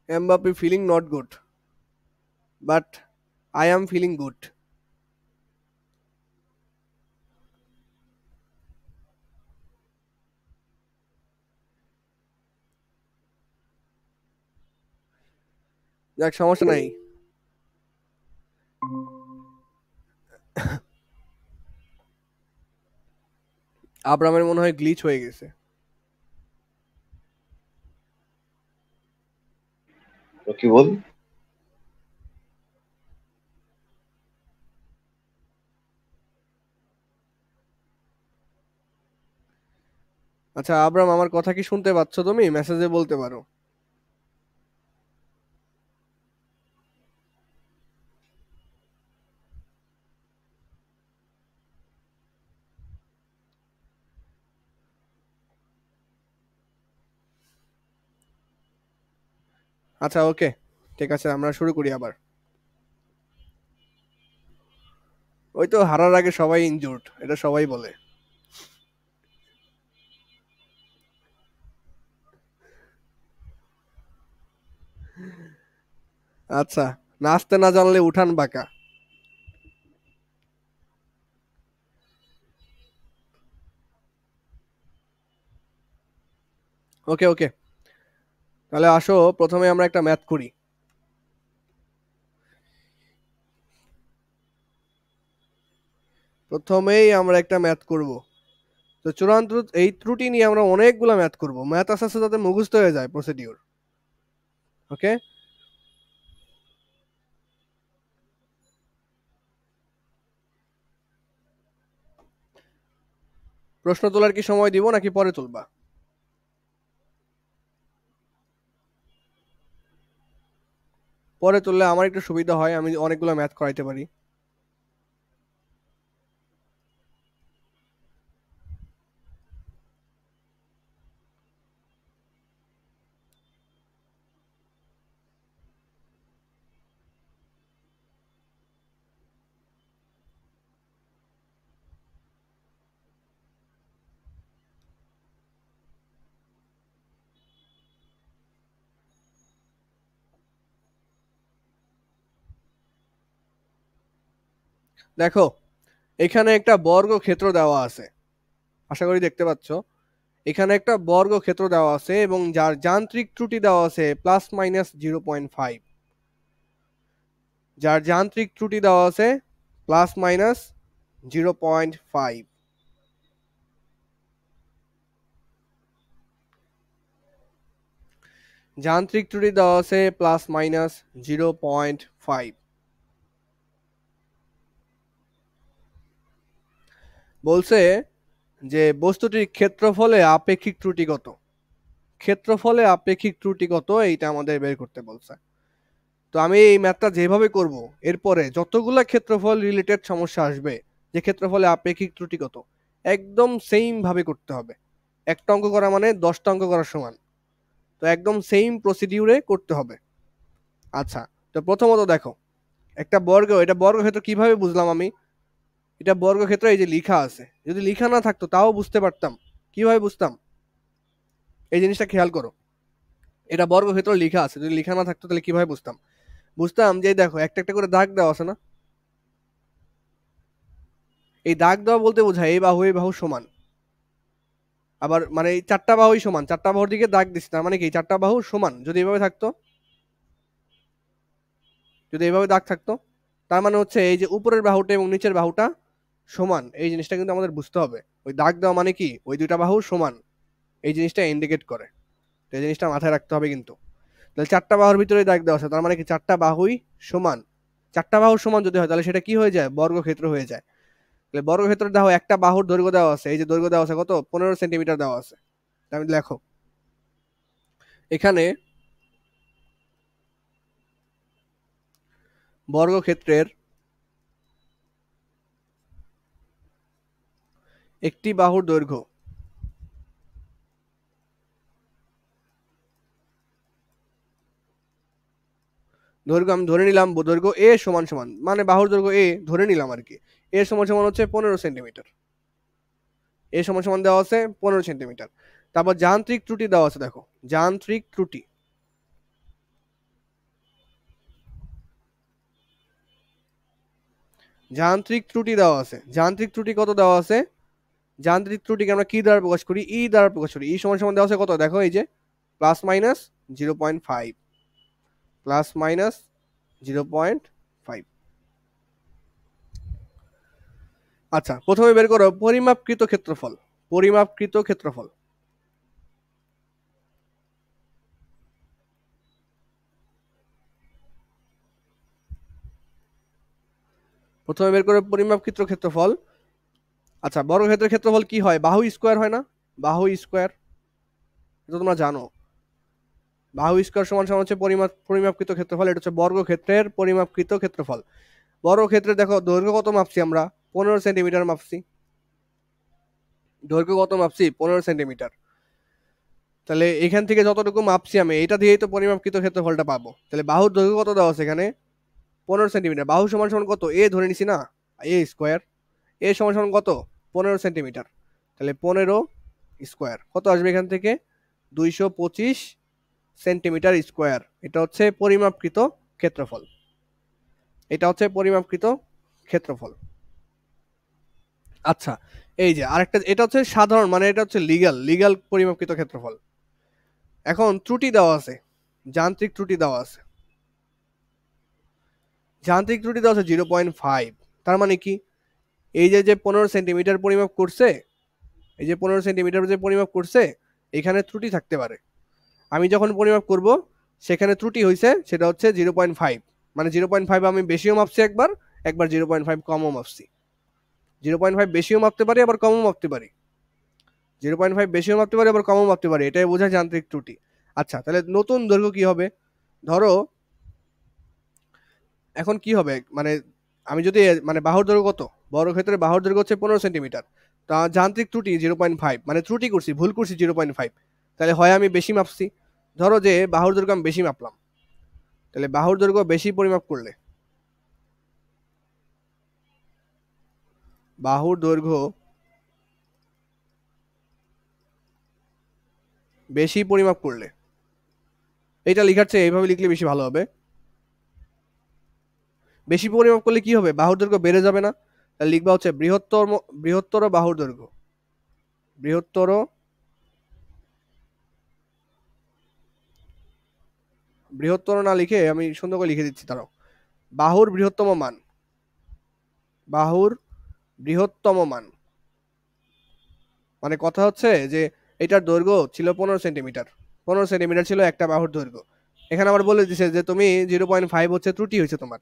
Mbappe feeling not good, but I am feeling good. যাক, সমস্যা নাই। আব্রামের মনে হয় গ্লিচ হয়ে গেছে। কি বল? আচ্ছা আব্রাম, আমার কথা কি শুনতে পাচ্ছ? তুমি মেসেজে বলতে পারো। আচ্ছা ওকে, ঠিক আছে, আমরা শুরু করি আবার। ওই তো হারার আগে সবাই ইনজুর্ড, এটা সবাই বলে। আচ্ছা, নাচতে না জানলে উঠান বাঁকা। ওকে ওকে, তাহলে আসো প্রথমে আমরা একটা ম্যাথ করি। প্রথমেই আমরা একটা ম্যাথ করব। তো চূড়ান্ত এই ত্রুটি নিয়ে আমরা অনেকগুলো ম্যাথ করব, ম্যাথ আস্তে আস্তে যাতে মুখস্থ হয়ে যায় প্রসিডিউর। ওকে, প্রশ্ন তোলার কি সময় দিব নাকি পরে তুলবা? পরে তুললে আমার একটু সুবিধা হয়, আমি অনেকগুলো ম্যাথ করাইতে পারি। দেখো, এখানে একটা বর্গক্ষেত্র দেওয়া আছে, আশা করি দেখতে পাচ্ছ। এখানে একটা বর্গক্ষেত্র দেওয়া আছে এবং যার যান্ত্রিক ত্রুটি দেওয়া আছে +-0.5। যার যান্ত্রিক ত্রুটি দেওয়া আছে +-0.5। যান্ত্রিক ত্রুটি দেওয়া আছে +-0.5। বলছে যে বস্তুটির ক্ষেত্রফলে আপেক্ষিক ত্রুটি কত। ক্ষেত্রফলে আপেক্ষিক ত্রুটি কত এইটা আমাদের বের করতে বলছে। তো আমি এই ম্যাথটা যেভাবে করব, এরপরে যতগুলা ক্ষেত্রফল রিলেটেড সমস্যা আসবে, যে ক্ষেত্রফলে আপেক্ষিক ত্রুটি কত, একদম সেম ভাবে করতে হবে। একটা অঙ্ক করা মানে 10টা অঙ্ক করার সমান। তো একদম সেম প্রসিডিউরে করতে হবে। আচ্ছা, তো প্রথমত দেখো, একটা বর্গ, এটা বর্গক্ষেত্র কিভাবে বুঝলাম আমি? এটা বর্গক্ষেত্র, এই যে লিখা আছে, যদি লিখা না থাকতো তাও বুঝতে পারতাম। কিভাবে বুঝতাম? এই জিনিসটা খেয়াল করো, এটা বর্গক্ষেত্র লিখা আছে, যদি লিখা না থাকতো তাহলে কিভাবে বুঝতাম? বুঝতাম যে দেখো একটা একটা করে দাগ দেওয়া আছে না, এই দাগ দেওয়া বলতে বোঝায় এই বাহু সমান। আবার মানে এই চারটা বাহুই সমান, চারটা বাহুর দিকে দাগ দিচ্ছি, তার মানে কি চারটা বাহু সমান। যদি এভাবে থাকতো, যদি এইভাবে দাগ থাকতো, তার মানে হচ্ছে এই যে উপরের বাহুটা এবং নিচের বাহুটা সমান, এই জিনিসটা কিন্তু আমাদের বুঝতে হবে। ওই দাগ দেওয়া মানে কি ওই দুইটা বাহু সমান, এই জিনিসটা ইন্ডিকেট করে। তো এই জিনিসটা মাথায় রাখতে হবে কিন্তু। তাহলে চারটা বাহুর ভিতরে দাগ দেওয়া আছে, তার মানে কি চারটা বাহুই সমান। চারটা বাহু সমান যদি হয় তাহলে সেটা কি হয়ে যায়? বর্গক্ষেত্র হয়ে যায়। তাহলে বর্গক্ষেত্র দেখো, একটা বাহুর দৈর্ঘ্য দেওয়া আছে, এই যে দৈর্ঘ্য দেওয়া আছে কত, 15 সেন্টিমিটার দেওয়া আছে। আমি লেখো এখানে বর্গক্ষেত্রের একটি বাহুর দৈর্ঘ্য দৈর্ঘ্য আমি ধরে নিলাম দৈর্ঘ্য এ সমান সমান মানে বাহুর দৈর্ঘ্য এ ধরে নিলাম আর কি, এ সমান সমান হচ্ছে 15 সেন্টিমিটার। এ সমান সমান দেওয়া আছে 15 সেন্টিমিটার। তারপর যান্ত্রিক ত্রুটি দেওয়া আছে, দেখো যান্ত্রিক ত্রুটি, যান্ত্রিক ত্রুটি দেওয়া আছে। যান্ত্রিক ত্রুটি কত দেওয়া আছে? যান্ত্রিক ত্রুটিকে আমরা কি দ্বারা প্রকাশ করি? ই দ্বারা প্রকাশ করি। ই সমান সমান দেওয়া আছে কত, দেখো এই যে +-0.5, +-0.5। আচ্ছা, প্রথমে বের করো পরিমাপকৃত ক্ষেত্রফল। পরিমাপকৃত ক্ষেত্রফল, প্রথমে বের করো পরিমাপকৃত ক্ষেত্রফল। আচ্ছা, বর্গক্ষেত্রের ক্ষেত্রফল কি হয়? বাহু স্কোয়ার হয় না? বাহু স্কোয়ার, এটা তোমরা জানো। বাহু স্কোয়ার সমান সমান হচ্ছে পরিমাপকৃত ক্ষেত্রফল। এটা হচ্ছে বর্গক্ষেত্রের পরিমাপকৃত ক্ষেত্রফল। বর্গক্ষেত্রে দেখো দৈর্ঘ্য কত মাপছি আমরা? 15 সেন্টিমিটার মাপছি। দৈর্ঘ্য কত মাপছি? 15 সেন্টিমিটার। তাহলে এখান থেকে যতটুকু মাপছি আমি, এটা দিয়েই তো পরিমাপকৃত ক্ষেত্রফলটা পাবো। তাহলে বাহুর দৈর্ঘ্য কত দেওয়া আছে এখানে? 15 সেন্টিমিটার। বাহু সমান সমান কত? এ ধরে নিছি না, এ স্কোয়ার। এ সমান সমান কত? 15 সেন্টিমিটার। তাহলে 15 স্কোয়ার কত আসবে এখান থেকে? 225 সেন্টিমিটার স্কোয়ার। এটা হচ্ছে পরিমাপকৃত ক্ষেত্রফল। এটা হচ্ছে পরিমাপকৃত ক্ষেত্রফল। আচ্ছা, এই যে আরেকটা, এটা হচ্ছে সাধারণ, মানে এটা হচ্ছে লিগ্যাল পরিমাপকৃত ক্ষেত্রফল। এখন ত্রুটি দেওয়া আছে, যান্ত্রিক ত্রুটি দেওয়া আছে। যান্ত্রিক ত্রুটি দেওয়া আছে 0.5। তার মানে কি? এই যে যে 15 সেন্টিমিটার পরিমাপ করছে, এই যে 15 সেন্টিমিটার যে পরিমাপ করছে, এখানে ত্রুটি থাকতে পারে। আমি যখন পরিমাপ করব সেখানে ত্রুটি হয়েছে, সেটা হচ্ছে 0.5। মানে 0.5 আমি বেশিও মাপছি একবার, একবার 0.5 কমও মাপছি। 0.5 বেশিও মাপতে পারি, আবার কমও মাপতে পারি। 0.5 বেশিও মাপতে পারি, আবার কমও মাপতে পারি। এটাই বোঝায় যান্ত্রিক ত্রুটি। আচ্ছা, তাহলে নতুন দৈর্ঘ্য কি হবে? ধরো এখন কি হবে, মানে আমি যদি মানে বাহুর দৈর্ঘ্য কত, বড় ক্ষেত্রে বাহুর দৈর্ঘ্য হচ্ছে 15 সেন্টিমিটার। তা যান্ত্রিক ত্রুটি 0.5, মানে ত্রুটি করছি, ভুল করছি 0.5। তাহলে হয় আমি বেশি মাপছি, ধরো যে বাহুর দৈর্ঘ্য আমি বেশি মাপলাম, তাহলে বাহুর দৈর্ঘ্য বেশি পরিমাপ করলে, বাহুর দৈর্ঘ্য বেশি পরিমাপ করলে, এটা লিখার চেয়ে এইভাবে লিখলে বেশি ভালো হবে। বেশি পরিমাপ করলে কি হবে? বাহুর দৈর্ঘ্য বেড়ে যাবে না? তাহলে লিখবা হচ্ছে বৃহত্তর বাহুর দৈর্ঘ্য। বৃহত্তর বৃহত্তর না লিখে আমি সুন্দর করে লিখে দিচ্ছি, দাঁড়াও। বাহুর বৃহত্তম মান, বাহুর বৃহত্তম মান, মানে কথা হচ্ছে যে এটার দৈর্ঘ্য ছিল 15 সেন্টিমিটার। 15 সেন্টিমিটার ছিল একটা বাহুর দৈর্ঘ্য। এখানে আবার বলে দিছে যে তুমি 0.5 হচ্ছে ত্রুটি হয়েছে তোমার।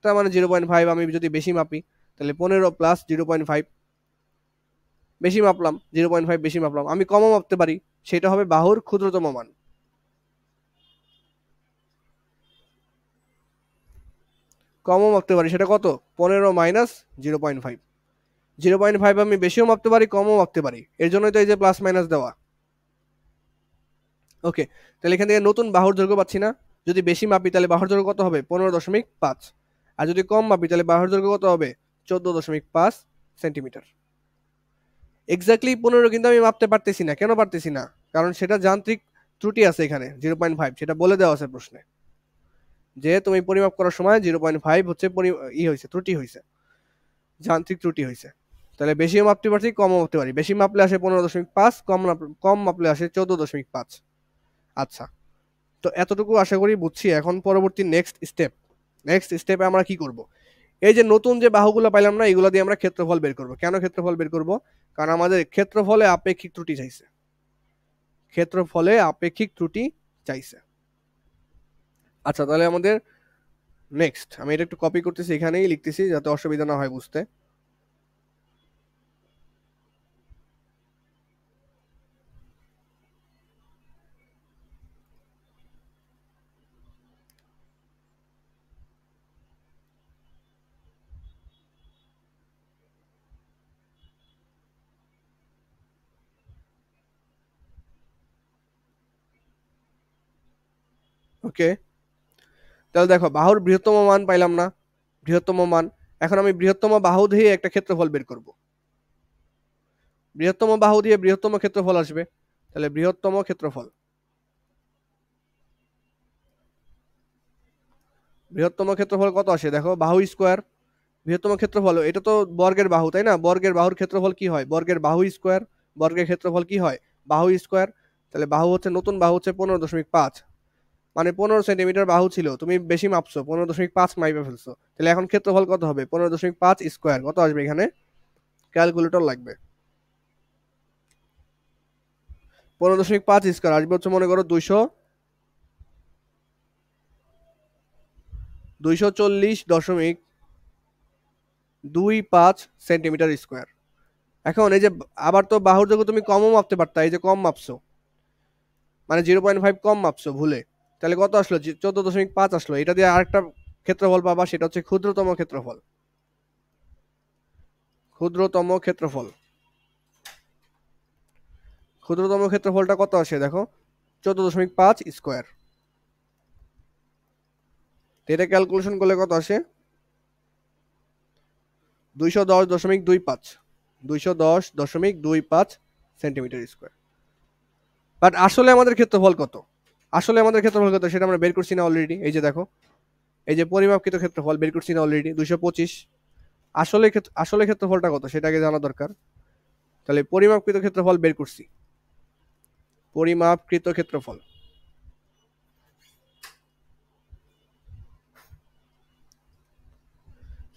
তার মানে 0.5 আমি যদি বেশি মাপি, তাহলে 15 + 0.5, বেশি মাপলাম 0.5, বেশি মাপলাম। আমি কমও মাপতে পারি, সেটা হবে বাহুর ক্ষুদ্রতম মান। কমও মাপতে পারি, সেটা কত? 15 - 0.5। 0.5 আমি বেশিও মাপতে পারি, কমও মাপতে পারি, এর জন্যই তো এই যে প্লাস মাইনাস দেওয়া। ওকে, তাহলে এখান থেকে নতুন বাহুর দৈর্ঘ্য পাচ্ছি না? যদি বেশি মাপি তাহলে বাহুর দৈর্ঘ্য কত হবে? 15.5। আর যদি কম মাপি তাহলে বাহুর দৈর্ঘ্য কত হবে? 14.5 সেন্টিমিটার। এক্স্যাক্টলি 15 কিন্তু আমি মাপতে পারতেছি না। কেন পারতেছি না? কারণ সেটা যান্ত্রিক ত্রুটি আছে এখানে 0.5, সেটা বলে দেওয়া আছে প্রশ্নে, যে তুমি পরিমাপ করার সময় 0.5 হচ্ছে হয়েছে, ত্রুটি হয়েছে, যান্ত্রিক ত্রুটি হয়েছে। তাহলে বেশিও মাপতে পারছি, কমও মাপতে পারি। বেশি মাপলে আসে 15.5, কম মাপলে আসে 14.5। আচ্ছা, তো এতটুকু আশা করি বুঝছি। এখন পরবর্তী নেক্সট স্টেপে আমরা কি করব? এই যে নতুন যে বাহুগুলো পাইলাম না, এগুলো দিয়ে আমরা ক্ষেত্রফল বের করব। কেন ক্ষেত্রফল বের করব? কারণ আমাদের ক্ষেত্রফলে আপেক্ষিক ত্রুটি চাইছে। ক্ষেত্রফলে আপেক্ষিক ত্রুটি চাইছে। আচ্ছা, তাহলে আমাদের নেক্সট, আমি এটা একটু কপি করতেছি, এখানেই লিখতেছি যাতে অসুবিধা না হয় বুঝতে। ওকে, তাহলে দেখো বাহুর বৃহত্তম মান পাইলাম না, বৃহত্তম মান। এখন আমি বৃহত্তম বাহু দিয়ে একটা ক্ষেত্রফল বের করব। বৃহত্তম বাহু দিয়ে বৃহত্তম ক্ষেত্রফল আসবে, তাহলে বৃহত্তম ক্ষেত্রফল, বৃহত্তম ক্ষেত্রফল কত আসে দেখো, বাহু স্কোয়ার। বৃহত্তম ক্ষেত্রফল এটা তো বর্গের বাহু, তাই না? বর্গের বাহুর ক্ষেত্রফল কি হয়? বর্গের বাহু স্কোয়ার। বর্গের ক্ষেত্রফল কি হয়? বাহু স্কোয়ার। তাহলে বাহু হচ্ছে, নতুন বাহু হচ্ছে 15.5, মানে 15 সেন্টিমিটার বাহু ছিল, তুমি বেশি মাপছো, 15.5 মাইপে ফেলছো, তাহলে এখন ক্ষেত্রফল কত হবে? 15.5 স্কোয়ার কত আসবে এখানে? ক্যালকুলেটর লাগবে। 15.5 স্কোয়ার আসবে হচ্ছে মনে করো 240.25 সেন্টিমিটার স্কোয়ার। এখন এই যে আবার তো বাহুর যোগ্য তুমি কমও মাপতে পারতা, এই যে কম মাপছো, মানে 0.5 কম মাপছো ভুলে, তাহলে কত আসলো? 14.5 আসলো। এটা দিয়ে আরেকটা ক্ষেত্রফল পাবা, সেটা হচ্ছে ক্ষুদ্রতম ক্ষেত্রফল। ক্ষুদ্রতম ক্ষেত্রফল, ক্ষুদ্রতম ক্ষেত্রফলটা কত আসে দেখো, 14.5 স্কোয়ার। এটা ক্যালকুলেশন করলে কত আসে? 210.25, 210.25 সেন্টিমিটার স্কোয়ার। বাট আসলে আমাদের ক্ষেত্রফল কত? আসলে আমাদের ক্ষেত্রফল কত সেটা আমরা বের করছি না অলরেডি? এই যে দেখো, এই যে পরিমাপকৃত ক্ষেত্রফল বের করছি না অলরেডি, 225। আসলে ক্ষেত্রফলটা কত সেটা আগে জানা দরকার। তাহলে পরিমাপকৃত ক্ষেত্রফল বের করছি, পরিমাপকৃত ক্ষেত্রফল,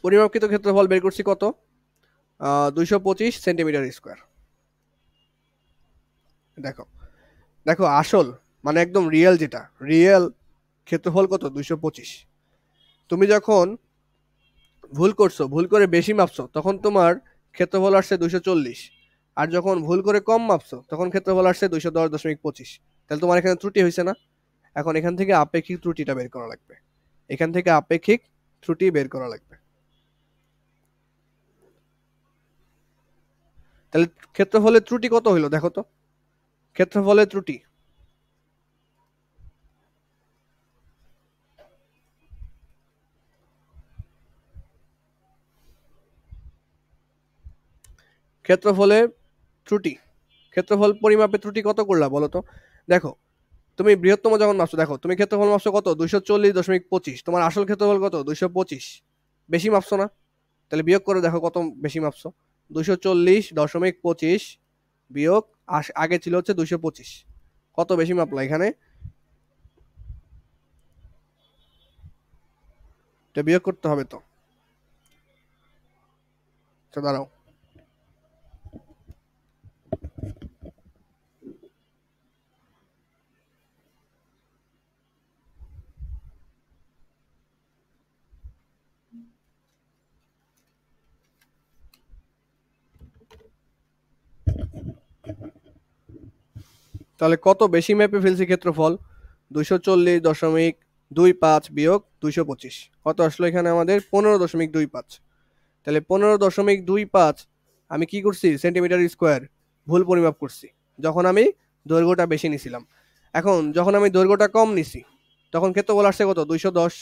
পরিমাপকৃত ক্ষেত্রফল বের করছি কত? 225 সেন্টিমিটার স্কোয়ার। দেখো, দেখো আসল মানে একদম রিয়েল, যেটা রিয়েল ক্ষেত্রফল কত? 225। তুমি যখন ভুল করছো, ভুল করে বেশি মাপছো, তখন তোমার ক্ষেত্রফল আসছে 240। আর যখন ভুল করে কম মাপছো, তখন ক্ষেত্রফল আসছে 210.25। তাহলে তোমার এখানে ত্রুটি হয়েছে না? এখন এখান থেকে আপেক্ষিক ত্রুটিটা বের করা লাগবে, এখান থেকে আপেক্ষিক ত্রুটি বের করা লাগবে। তাহলে ক্ষেত্রফলের ত্রুটি কত হইলো দেখো তো, ক্ষেত্রফলের ত্রুটি, ক্ষেত্রফলে ত্রুটি, ক্ষেত্রফল পরিমাপে ত্রুটি কত করলা বলো তো? দেখো, তুমি বৃহত্তম যখন মাপছো, দেখো তুমি ক্ষেত্রফল মাপছো কত? 240.25। তোমার আসল ক্ষেত্রফল কত? 225। বেশি মাপছো না? তাহলে বিয়োগ করে দেখো কত বেশি মাপছো। 240.25 বিয়োগ আগে ছিল হচ্ছে 225, কত বেশি মাপলা এখানে? এটা বিয়োগ করতে হবে তো। আচ্ছা দাঁড়াও, তাহলে কত বেশি মেপে ফেলছি ক্ষেত্রফল? 240.25 বিয়োগ 225, কত আসলো এখানে আমাদের? 15.25। তাহলে 15.25 আমি কি করছি? সেন্টিমিটার স্কোয়ার ভুল পরিমাপ করছি, যখন আমি দৈর্ঘ্যটা বেশি নিছিলাম। এখন যখন আমি দৈর্ঘ্যটা কম নিছি, তখন ক্ষেত্রফল আসছে কত? 210।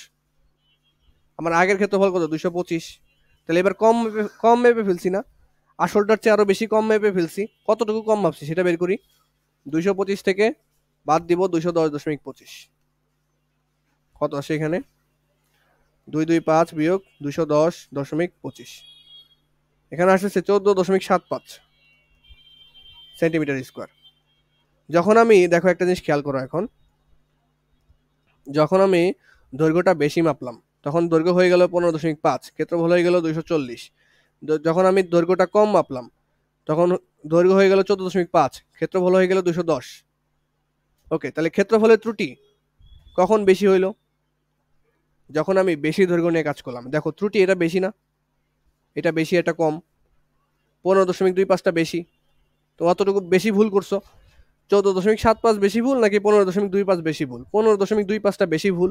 আমার আগের ক্ষেত্রফল কত? 225। তাহলে এবার কম মেপে ফেলছি না? আসলটার চেয়ে আরো বেশি কম মেপে ফেলছি। কতটুকু কম মাপছি সেটা বের করি। 225 থেকে বাদ দিব 210.25, কত আসে এখানে? 225 বিয়োগ 210.25, এখানে আসছে 14.75 সেন্টিমিটার স্কোয়ার। যখন আমি, দেখো একটা জিনিস খেয়াল করো, এখন যখন আমি দৈর্ঘ্যটা বেশি মাপলাম, তখন দৈর্ঘ্য হয়ে গেল 15.5, ক্ষেত্রফল হয়ে গেল 240। যখন আমি দৈর্ঘ্যটা কম মাপলাম, তখন দৈর্ঘ্য হয়ে গেল 14.5, ক্ষেত্রফল হয়ে গেল 210। ওকে, তাহলে ক্ষেত্রফলের ত্রুটি কখন বেশি হইলো? যখন আমি বেশি দৈর্ঘ্য নিয়ে কাজ করলাম। দেখো ত্রুটি এটা বেশি না? এটা বেশি, এটা কম। 15.25টা বেশি, তো অতটুকু বেশি ভুল করছো। 14.75 বেশি ভুল নাকি 15.25 বেশি ভুল? 15.25টা বেশি ভুল।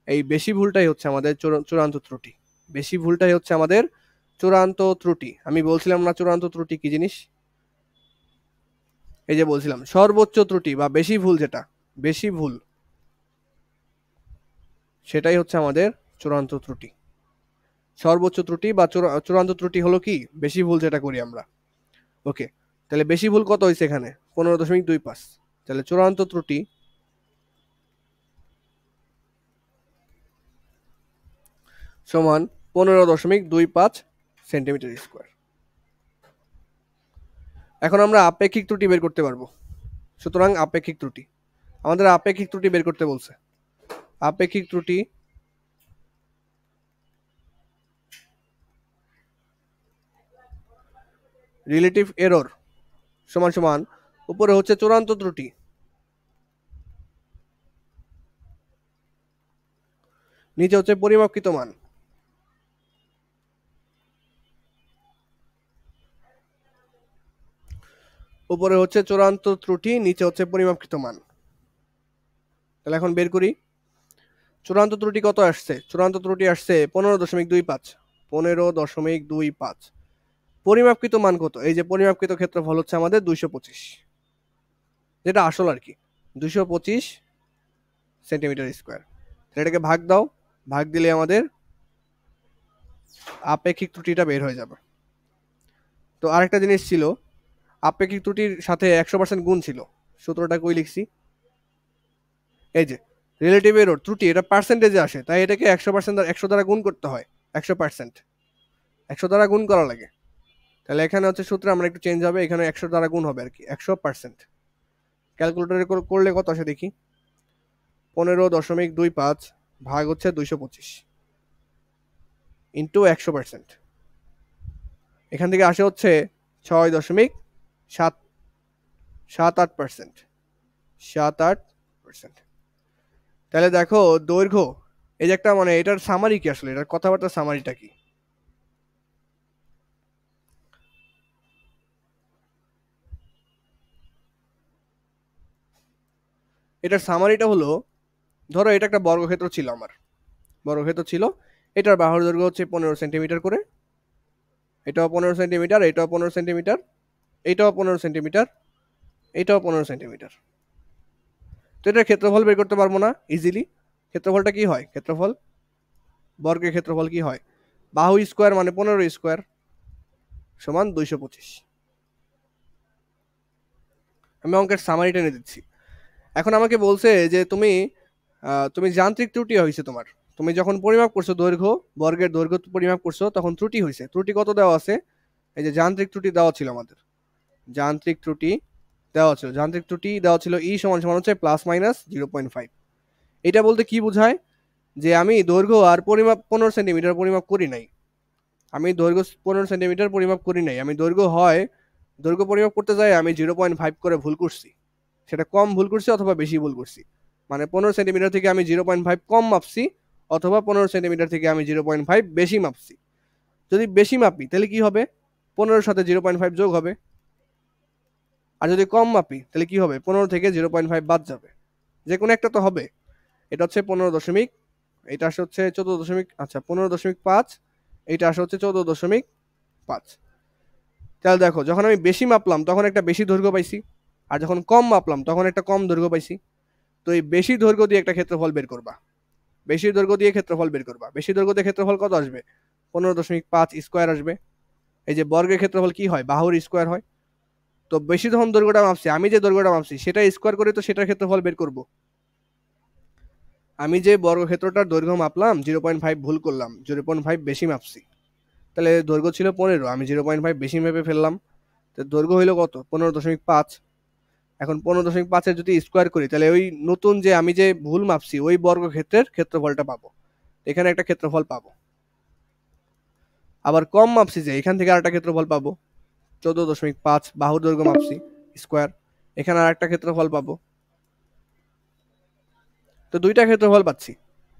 এই বেশি ভুলটাই হচ্ছে আমাদের চূড়ান্ত ত্রুটি। বেশি ভুলটাই হচ্ছে আমাদের চূড়ান্ত ত্রুটি। আমি বলছিলাম না চূড়ান্ত ত্রুটি কি জিনিস? এই যে বলছিলাম সর্বোচ্চ ত্রুটি বা বেশি ভুল, যেটা বেশি ভুল, সেটাই হচ্ছে আমাদের চূড়ান্ত ত্রুটি। সর্বোচ্চ ত্রুটি বা চূড়ান্ত ত্রুটি হলো কি বেশি ভুল যেটা করি আমরা। ওকে, তাহলে বেশি ভুল কত হয়েছে এখানে 15.25। তাহলে চূড়ান্ত ত্রুটি সমান 15.25 সেন্টিমিটার স্কোয়ার। এখন আমরা আপেক্ষিক ত্রুটি বের করতে পারবো। সুতরাং আপেক্ষিক ত্রুটি, আমাদের আপেক্ষিক ত্রুটি বের করতে বলছে। আপেক্ষিক ত্রুটি রিলেটিভ এরর সমান সমান উপরে হচ্ছে চূড়ান্ত ত্রুটি, নিচে হচ্ছে পরিমাপকৃত মান। উপরে হচ্ছে চূড়ান্ত ত্রুটি, নিচে হচ্ছে পরিমাপকৃত মান। তাহলে এখন বের করি চূড়ান্ত ত্রুটি কত আসছে। চূড়ান্ত ত্রুটি আসছে 15.25। 15.25। পরিমাপকৃত মান কত? এই যে পরিমাপকৃত ক্ষেত্রফল হচ্ছে আমাদের 225, যেটা আসল আর কি, 225 সেন্টিমিটার স্কোয়ার। এটাকে ভাগ দাও, ভাগ দিলে আমাদের আপেক্ষিক ত্রুটিটা বের হয়ে যাবে। তো আরেকটা জিনিস ছিল, আপেক্ষিক ত্রুটির সাথে 100% গুণ ছিল। সূত্রটা কই লিখছি, এই যে রিলেটিভ এরর ত্রুটি, এটা পার্সেন্টেজে আসে, তাই এটাকে 100% 100 দ্বারা গুণ করতে হয়। 100% 100 দ্বারা গুণ করা লাগে। তাহলে এখানে হচ্ছে সূত্রে আমরা একটু চেঞ্জ হবে, এখানে 100 দ্বারা গুণ হবে আর কি, 100%। ক্যালকুলেটরে করলে কত আসে দেখি, 15.25 ভাগ হচ্ছে 225 ইন্টু 100%। এখান থেকে আসে হচ্ছে 6.78%। 78%। তাহলে দেখো দৈর্ঘ্য, এই যে একটা মানে এটার সামারি কি, আসলে এটার কথাবার্তার সামারিটা কি? এটার সামারিটা হলো, ধরো এটা একটা বর্গক্ষেত্র ছিল, আমার বর্গক্ষেত্র ছিল, এটার বাহুর দৈর্ঘ্য হচ্ছে 15 সেন্টিমিটার করে, এটাও 15 সেন্টিমিটার, এটাও 15 সেন্টিমিটার, এটাও 15 সেন্টিমিটার, এটাও 15 সেন্টিমিটার। তো এটার ক্ষেত্রফল বের করতে পারবো না ইজিলি? ক্ষেত্রফলটা কি হয়, ক্ষেত্রফল বর্গের ক্ষেত্রফল কি হয়, বাহু স্কোয়ার মানে 15 স্কোয়ার সমান 225। আমি অঙ্কের সামারি টেনে দিচ্ছি। এখন আমাকে বলছে যে তুমি যান্ত্রিক ত্রুটি হয়েছে তোমার, তুমি যখন পরিমাপ করছো দৈর্ঘ্য, বর্গের দৈর্ঘ্য পরিমাপ করছো, তখন ত্রুটি হয়েছে। ত্রুটি কত দেওয়া আছে, এই যে যান্ত্রিক ত্রুটি দেওয়া ছিল আমাদের, যান্ত্রিক ত্রুটি দেওয়া ছিল, যান্ত্রিক ত্রুটি দেওয়া ছিল ই সমান সমান হচ্ছে +-0.5। এটা বলতে কি বোঝায়, যে আমি দৈর্ঘ্য আর পরিমাপ 15 সেন্টিমিটার পরিমাপ করি নাই, আমি দৈর্ঘ্য 15 সেন্টিমিটার পরিমাপ করি নাই, আমি দৈর্ঘ্য পরিমাপ করতে যাই আমি 0.5 করে ভুল করছি। সেটা কম ভুল করছি অথবা বেশি ভুল করছি, মানে 15 সেন্টিমিটার থেকে আমি 0.5 কম মাপছি, অথবা 15 সেন্টিমিটার থেকে আমি 0.5 বেশি মাপছি। যদি বেশি মাপি তাহলে কি হবে, 15-র সাথে 0.5 যোগ হবে। আর যদি কম মাপি তাহলে কি হবে, 15 থেকে 0.5 বাদ যাবে, যে কোনো একটা তো হবে। এটা হচ্ছে 15 দশমিক, এটা আসে হচ্ছে 14 দশমিক, আচ্ছা 15.5, এটা আসে হচ্ছে 14.5। তাহলে দেখো যখন আমি বেশি মাপলাম তখন একটা বেশি দৈর্ঘ্য পাইছি, আর যখন কম মাপলাম তখন একটা কম দৈর্ঘ্য পাইছি। তো এই বেশি দৈর্ঘ্য দিয়ে একটা ক্ষেত্রফল বের করবা, বেশি দৈর্ঘ্য দিয়ে ক্ষেত্রফল বের করবা। বেশি দৈর্ঘ্য দিয়ে ক্ষেত্রফল কত আসবে, 15.5 স্কোয়ার আসবে। এই যে বর্গের ক্ষেত্রফল কি হয়, বাহুর স্কোয়ার হয়। তো বেশি যখন দৈর্ঘ্যটা মাপছি, আমি যে দৈর্ঘ্যটা মাপছি সেটা স্কোয়ার করে তো সেটার ক্ষেত্রফল বের করব। আমি যে বর্গক্ষেত্রটার দৈর্ঘ্য মাপলাম 0.5 ভুল করলাম, 0.5 বেশি মাপছি, তাহলে দৈর্ঘ্য ছিল 15, আমি 0.5 বেশি মেপে ফেললাম, তো দৈর্ঘ্য হইলো কত 15.5। এখন 15.5-এর যদি স্কোয়ার করি তাহলে ওই নতুন যে আমি যে ভুল মাপছি ওই বর্গক্ষেত্রের ক্ষেত্রফলটা পাবো, এখানে একটা ক্ষেত্রফল পাবো। আবার কম মাপছি যে, এখান থেকে আরেকটা ক্ষেত্রফল পাবো, 14.5 বাহুর দৈর্ঘ্য মাপছি স্কোয়ার, এখানে আর একটা ক্ষেত্রফল পাবো। তো দুইটা ক্ষেত্রফল পাচ্ছি,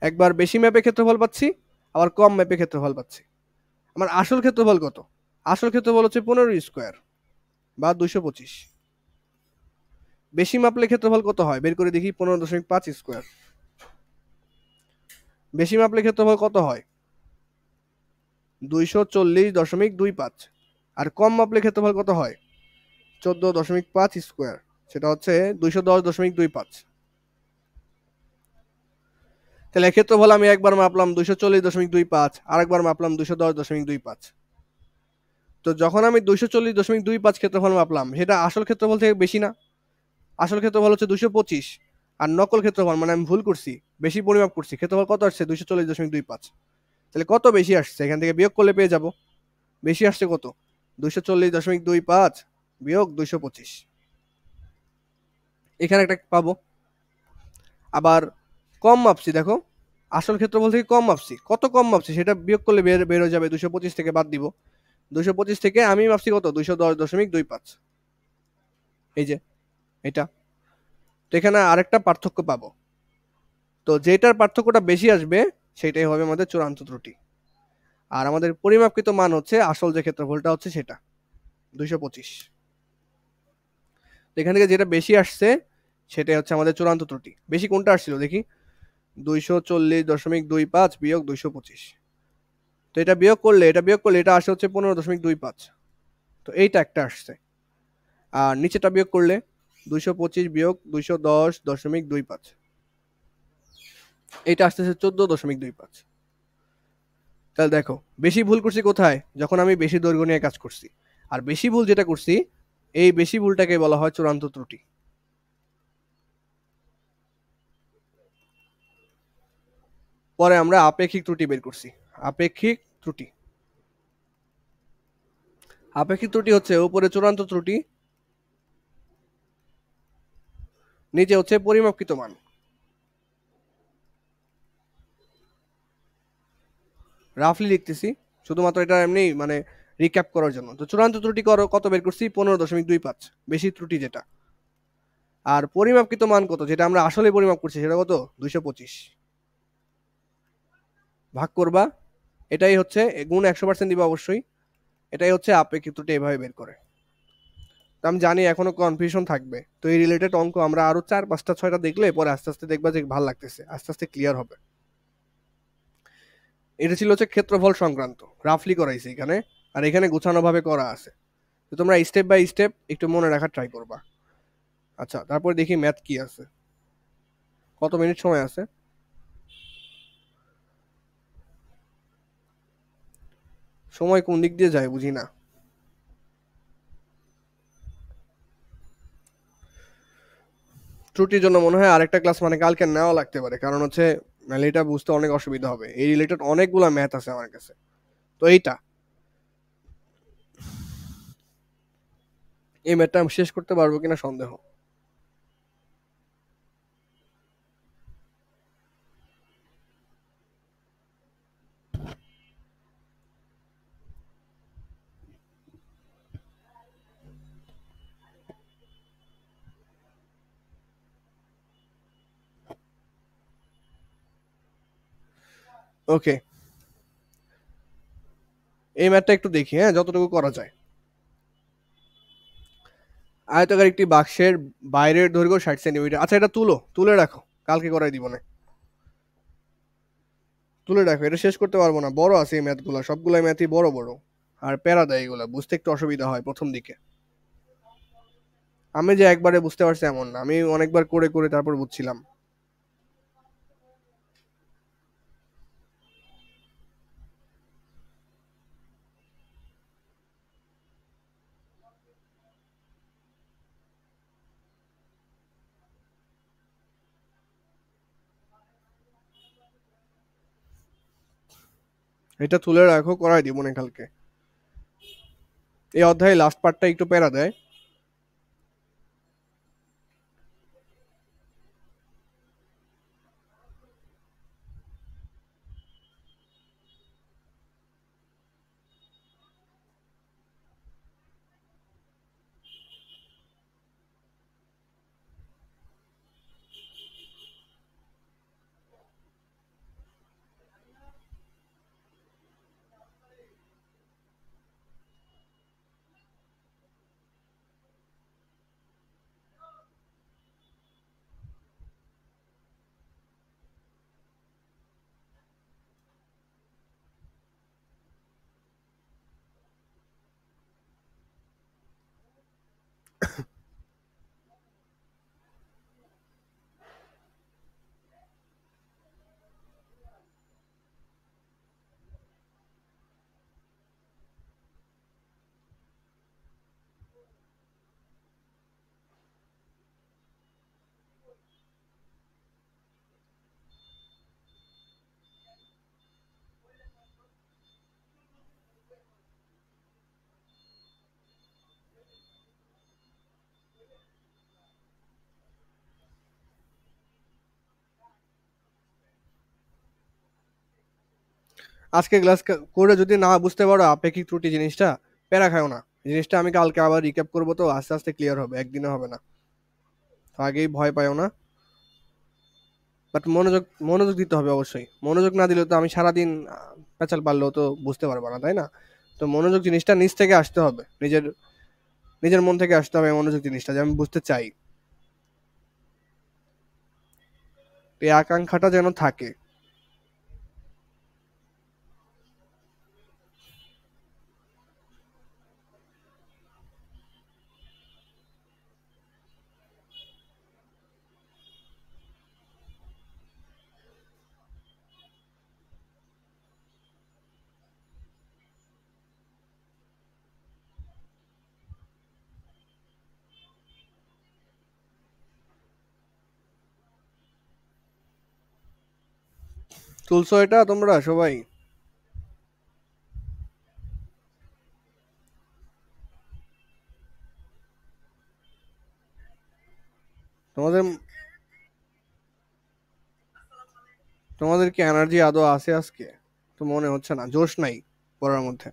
একবার বেশি ম্যাপে ক্ষেত্রফল পাচ্ছি, আবার কম ম্যাপে ক্ষেত্রফল পাচ্ছি। আমার আসল ক্ষেত্রফল কত, আসল ক্ষেত্রফল হচ্ছে 15 স্কোয়ার বা 225। বেশি মাপলে ক্ষেত্রফল কত হয় বের করে দেখি, 15.5 স্কোয়ার। বেশি মাপলে ক্ষেত্রফল কত হয়, 240.25। আর কম মাপলে ক্ষেত্রফল কত হয়, 14.5 স্কোয়ার, সেটা হচ্ছে 210.25। তাহলে ক্ষেত্রফল আমি একবার মাপলাম 240.25, আরেকবার মাপলাম 210.25। তো যখন আমি 240.25 ক্ষেত্রফল মাপলাম, সেটা আসল ক্ষেত্রফল থেকে বেশি না? আসল ক্ষেত্রফল হচ্ছে 225, আর নকল ক্ষেত্রফল মানে আমি ভুল করছি, বেশি পরিমাপ করছি, ক্ষেত্রফল কত আসছে? 240.25। তাহলে কত বেশি আসছে? এখান থেকে বিয়োগ করলে পেয়ে যাব। বেশি আসছে কত? 240.25 বিয়োগ 225, এখানে একটা পাবো। আবার কম মাপছি, দেখো আসল ক্ষেত্রফল থেকে কম মাপছি, কত কম মাপছি সেটা বিয়োগ করলে বের হয়ে যাবে। 225 থেকে বাদ দিব, 225 থেকে আমি মাপছি কত? 210.25। এই যে এটা। তো এখানে আরেকটা পার্থক্য পাবো। তো যেটার পার্থক্যটা বেশি আসবে সেটাই হবে আমাদের চূড়ান্ত ত্রুটি। আর আমাদের পরিমাপকৃত মান হচ্ছে আসল যে ক্ষেত্রফলটা হচ্ছে সেটা 225। এখান থেকে যেটা বেশি আসছে সেটাই হচ্ছে আমাদের চূড়ান্ত ত্রুটি। বেশি কোনটা আসছিল দেখি? 240.25 বিয়োগ 225। তো এটা বিয়োগ করলে এটা আসে হচ্ছে 15.25। তো এইটা একটা আসছে। আর নিচেটা বিয়োগ করলে 225 বিয়োগ 210.25, এটা আসতেছে 14.25। তাহলে দেখো বেশি ভুল করছি কোথায়? যখন আমি বেশি দৈর্ঘ্য নিয়ে কাজ করছি। আর বেশি ভুল যেটা করছি, এই বেশি ভুলটাকে বলা হয় চূড়ান্ত ত্রুটি। পরে আমরা আপেক্ষিক ত্রুটি বের করছি। আপেক্ষিক ত্রুটি, আপেক্ষিক ত্রুটি হচ্ছে উপরে চূড়ান্ত ত্রুটি, নিচে হচ্ছে পরিমাপকৃত মান। রাফলি লিখতেছি শুধুমাত্র এটা এমনি মানে রিক্যাপ করার জন্য। তো চূড়ান্ত ত্রুটি কত বের করছি? 15.25, বেশি ত্রুটি যেটা। আর পরিমাপকৃত মান কত, যেটা আমরা আসলে পরিমাপ করছি, সেটা কত? 225। ভাগ করবা, এটাই হচ্ছে গুণ 100% দিবা অবশ্যই। এটাই হচ্ছে আপেক্ষিক ত্রুটি, এভাবে বের করে। তো আমি জানি এখনো কনফিউশন থাকবে, তো এই রিলেটেড অঙ্ক আমরা আরো 4 5টা 6টা দেখলে পরে আস্তে আস্তে দেখবা যে ভালো লাগতেছে, আস্তে আস্তে ক্লিয়ার হবে। এটা ছিল হচ্ছে ক্ষেত্রফল সংক্রান্ত, রাফলি করাইছে এখানে, আর এখানে গুছানো ভাবে করা আছে। তো তোমরা স্টেপ বাই স্টেপ একটু মনে রাখার ট্রাই করবা। আচ্ছা, তারপর দেখি ম্যাথ কি আছে। কত মিনিট সময় আছে? সময় কোন দিক দিয়ে যায় বুঝি না। ত্রুটির জন্য মনে হয় আরেকটা ক্লাস মানে কালকে নেওয়া লাগতে পারে, কারণ হচ্ছে নাহলে এটা বুঝতে অনেক অসুবিধা হবে। এই রিলেটেড অনেকগুলা ম্যাথ আছে আমার কাছে। তো এই ম্যাথটা আমি শেষ করতে পারবো কিনা সন্দেহ। ওকে, এই ম্যাথটা একটু দেখি, হ্যাঁ, যতটুকু করা যায়। আয়তাকার একটি বাক্সের বাইরের দৈর্ঘ্য 60 সেন্টিমিটার। আচ্ছা, এটা তুলে রাখো, কালকে করাই দিব না। তুলে রাখো, এটা শেষ করতে পারবো না, বড় আছে এই ম্যাথগুলো, সবগুলাই ম্যাথই বড় বড়। আর প্যারা দেয় এগুলা, বুঝতে একটু অসুবিধা হয় প্রথম দিকে। আমি যে একবারে বুঝতে পারছি এমন না, আমি অনেকবার করে করে তারপর বুঝছিলাম। এটা তুলে রাখো, করাই দিব না কালকে। এই অধ্যায়ে লাস্ট পার্টটা একটু প্যারা দেয়। আজকে ক্লাস করে যদি না বুঝতে পারো আপেক্ষিক ত্রুটি জিনিসটা, প্যারা খাও না। জিনিসটা আমি কালকে আবার রিক্যাপ করবো, তো আস্তে আস্তে ক্লিয়ার হবে, একদিনে হবে না। তো আগেই ভয় পাও না। বাট মনোযোগ মনোযোগ দিতে হবে অবশ্যই। মনোযোগ না দিলে তো আমি সারাদিন পেঁচাল পারলেও তো বুঝতে পারবো না, তাই না? তো মনোযোগ জিনিসটা নিজ থেকে আসতে হবে, নিজের নিজের মন থেকে আসতে হবে মনোযোগ জিনিসটা, যে আমি বুঝতে চাই। এই আকাঙ্ক্ষাটা যেন থাকে। তুলছো এটা তোমরা সবাই? তোমাদের তোমাদের কি এনার্জি আদৌ আছে আজকে? তো মনে হচ্ছে না, জোশ নাই পড়ার মধ্যে।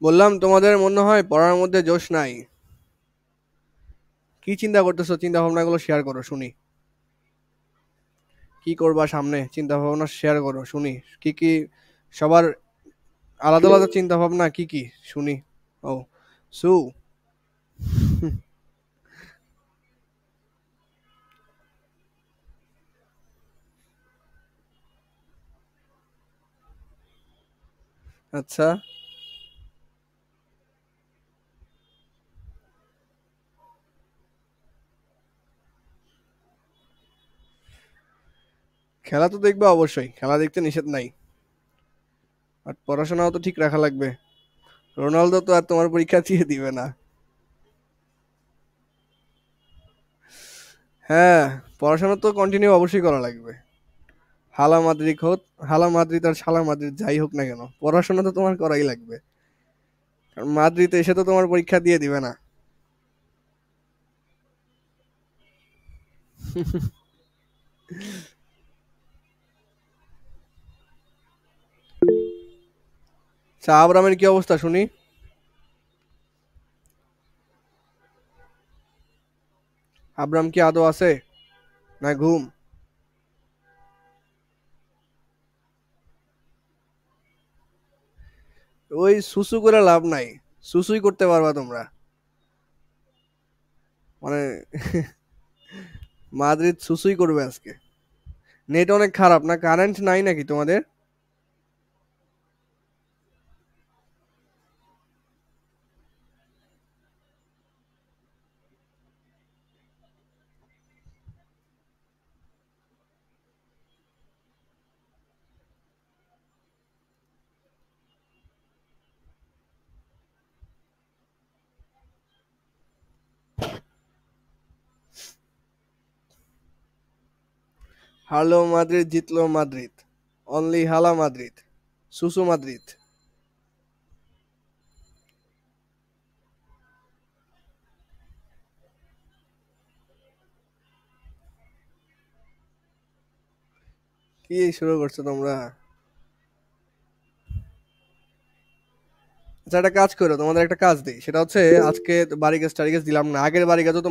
বললাম তোমাদের মনে হয় পড়ার মধ্যে জোশ নাই। কি চিন্তা করতেছো? চিন্তা ভাবনাগুলো শেয়ার করো শুনি। কি করবা সামনে, চিন্তা ভাবনা শেয়ার করো শুনি। কি কি সবার আলাদা আলাদা চিন্তা ভাবনা কি কি শুনি। ও, সু। আচ্ছা, খেলা তো দেখবে অবশ্যই, খেলা দেখতে নিষেধ নাই। আর পড়াশোনাও তো ঠিক রাখা লাগবে। রোনালদো তো আর তোমার পরীক্ষা দিয়ে দিবে না। হ্যাঁ, পড়াশোনা তো কন্টিনিউ অবশ্যই করা লাগবে। হালা মাদ্রিদ হোক, হালা মাদ্রিদ আর শালা মাদ্রিদ যাই হোক না কেন, পড়াশোনা তো তোমার করাই লাগবে। কারণ মাদ্রিদ এসে তো তোমার পরীক্ষা দিয়ে দিবে না। আচ্ছা, আব্রামের কি অবস্থা শুনি। আব্রাম কি আদৌ আছে, না ঘুম? ওই সুসু করে লাভ নাই, সুসুই করতে পারবা তোমরা। মানে মাদ্রিদ সুসুই করবে আজকে। নেট অনেক খারাপ না? কারেন্ট নাই নাকি তোমাদের? হারলো মাদ্রিদ, জিতলো মাদ্রিদ। অনলি হালা মাদ্রিদ, সুসু মাদ্রিদ। কি শুরু করছো তোমরা? আচ্ছা, একটা কাজ করো, তোমাদের একটা কাজ দিই, সেটা হচ্ছে আজকে বাড়ি গেস্ট টাড়ি গেস্ট দিলাম না, আগের বাড়ি গেছো তোমরা।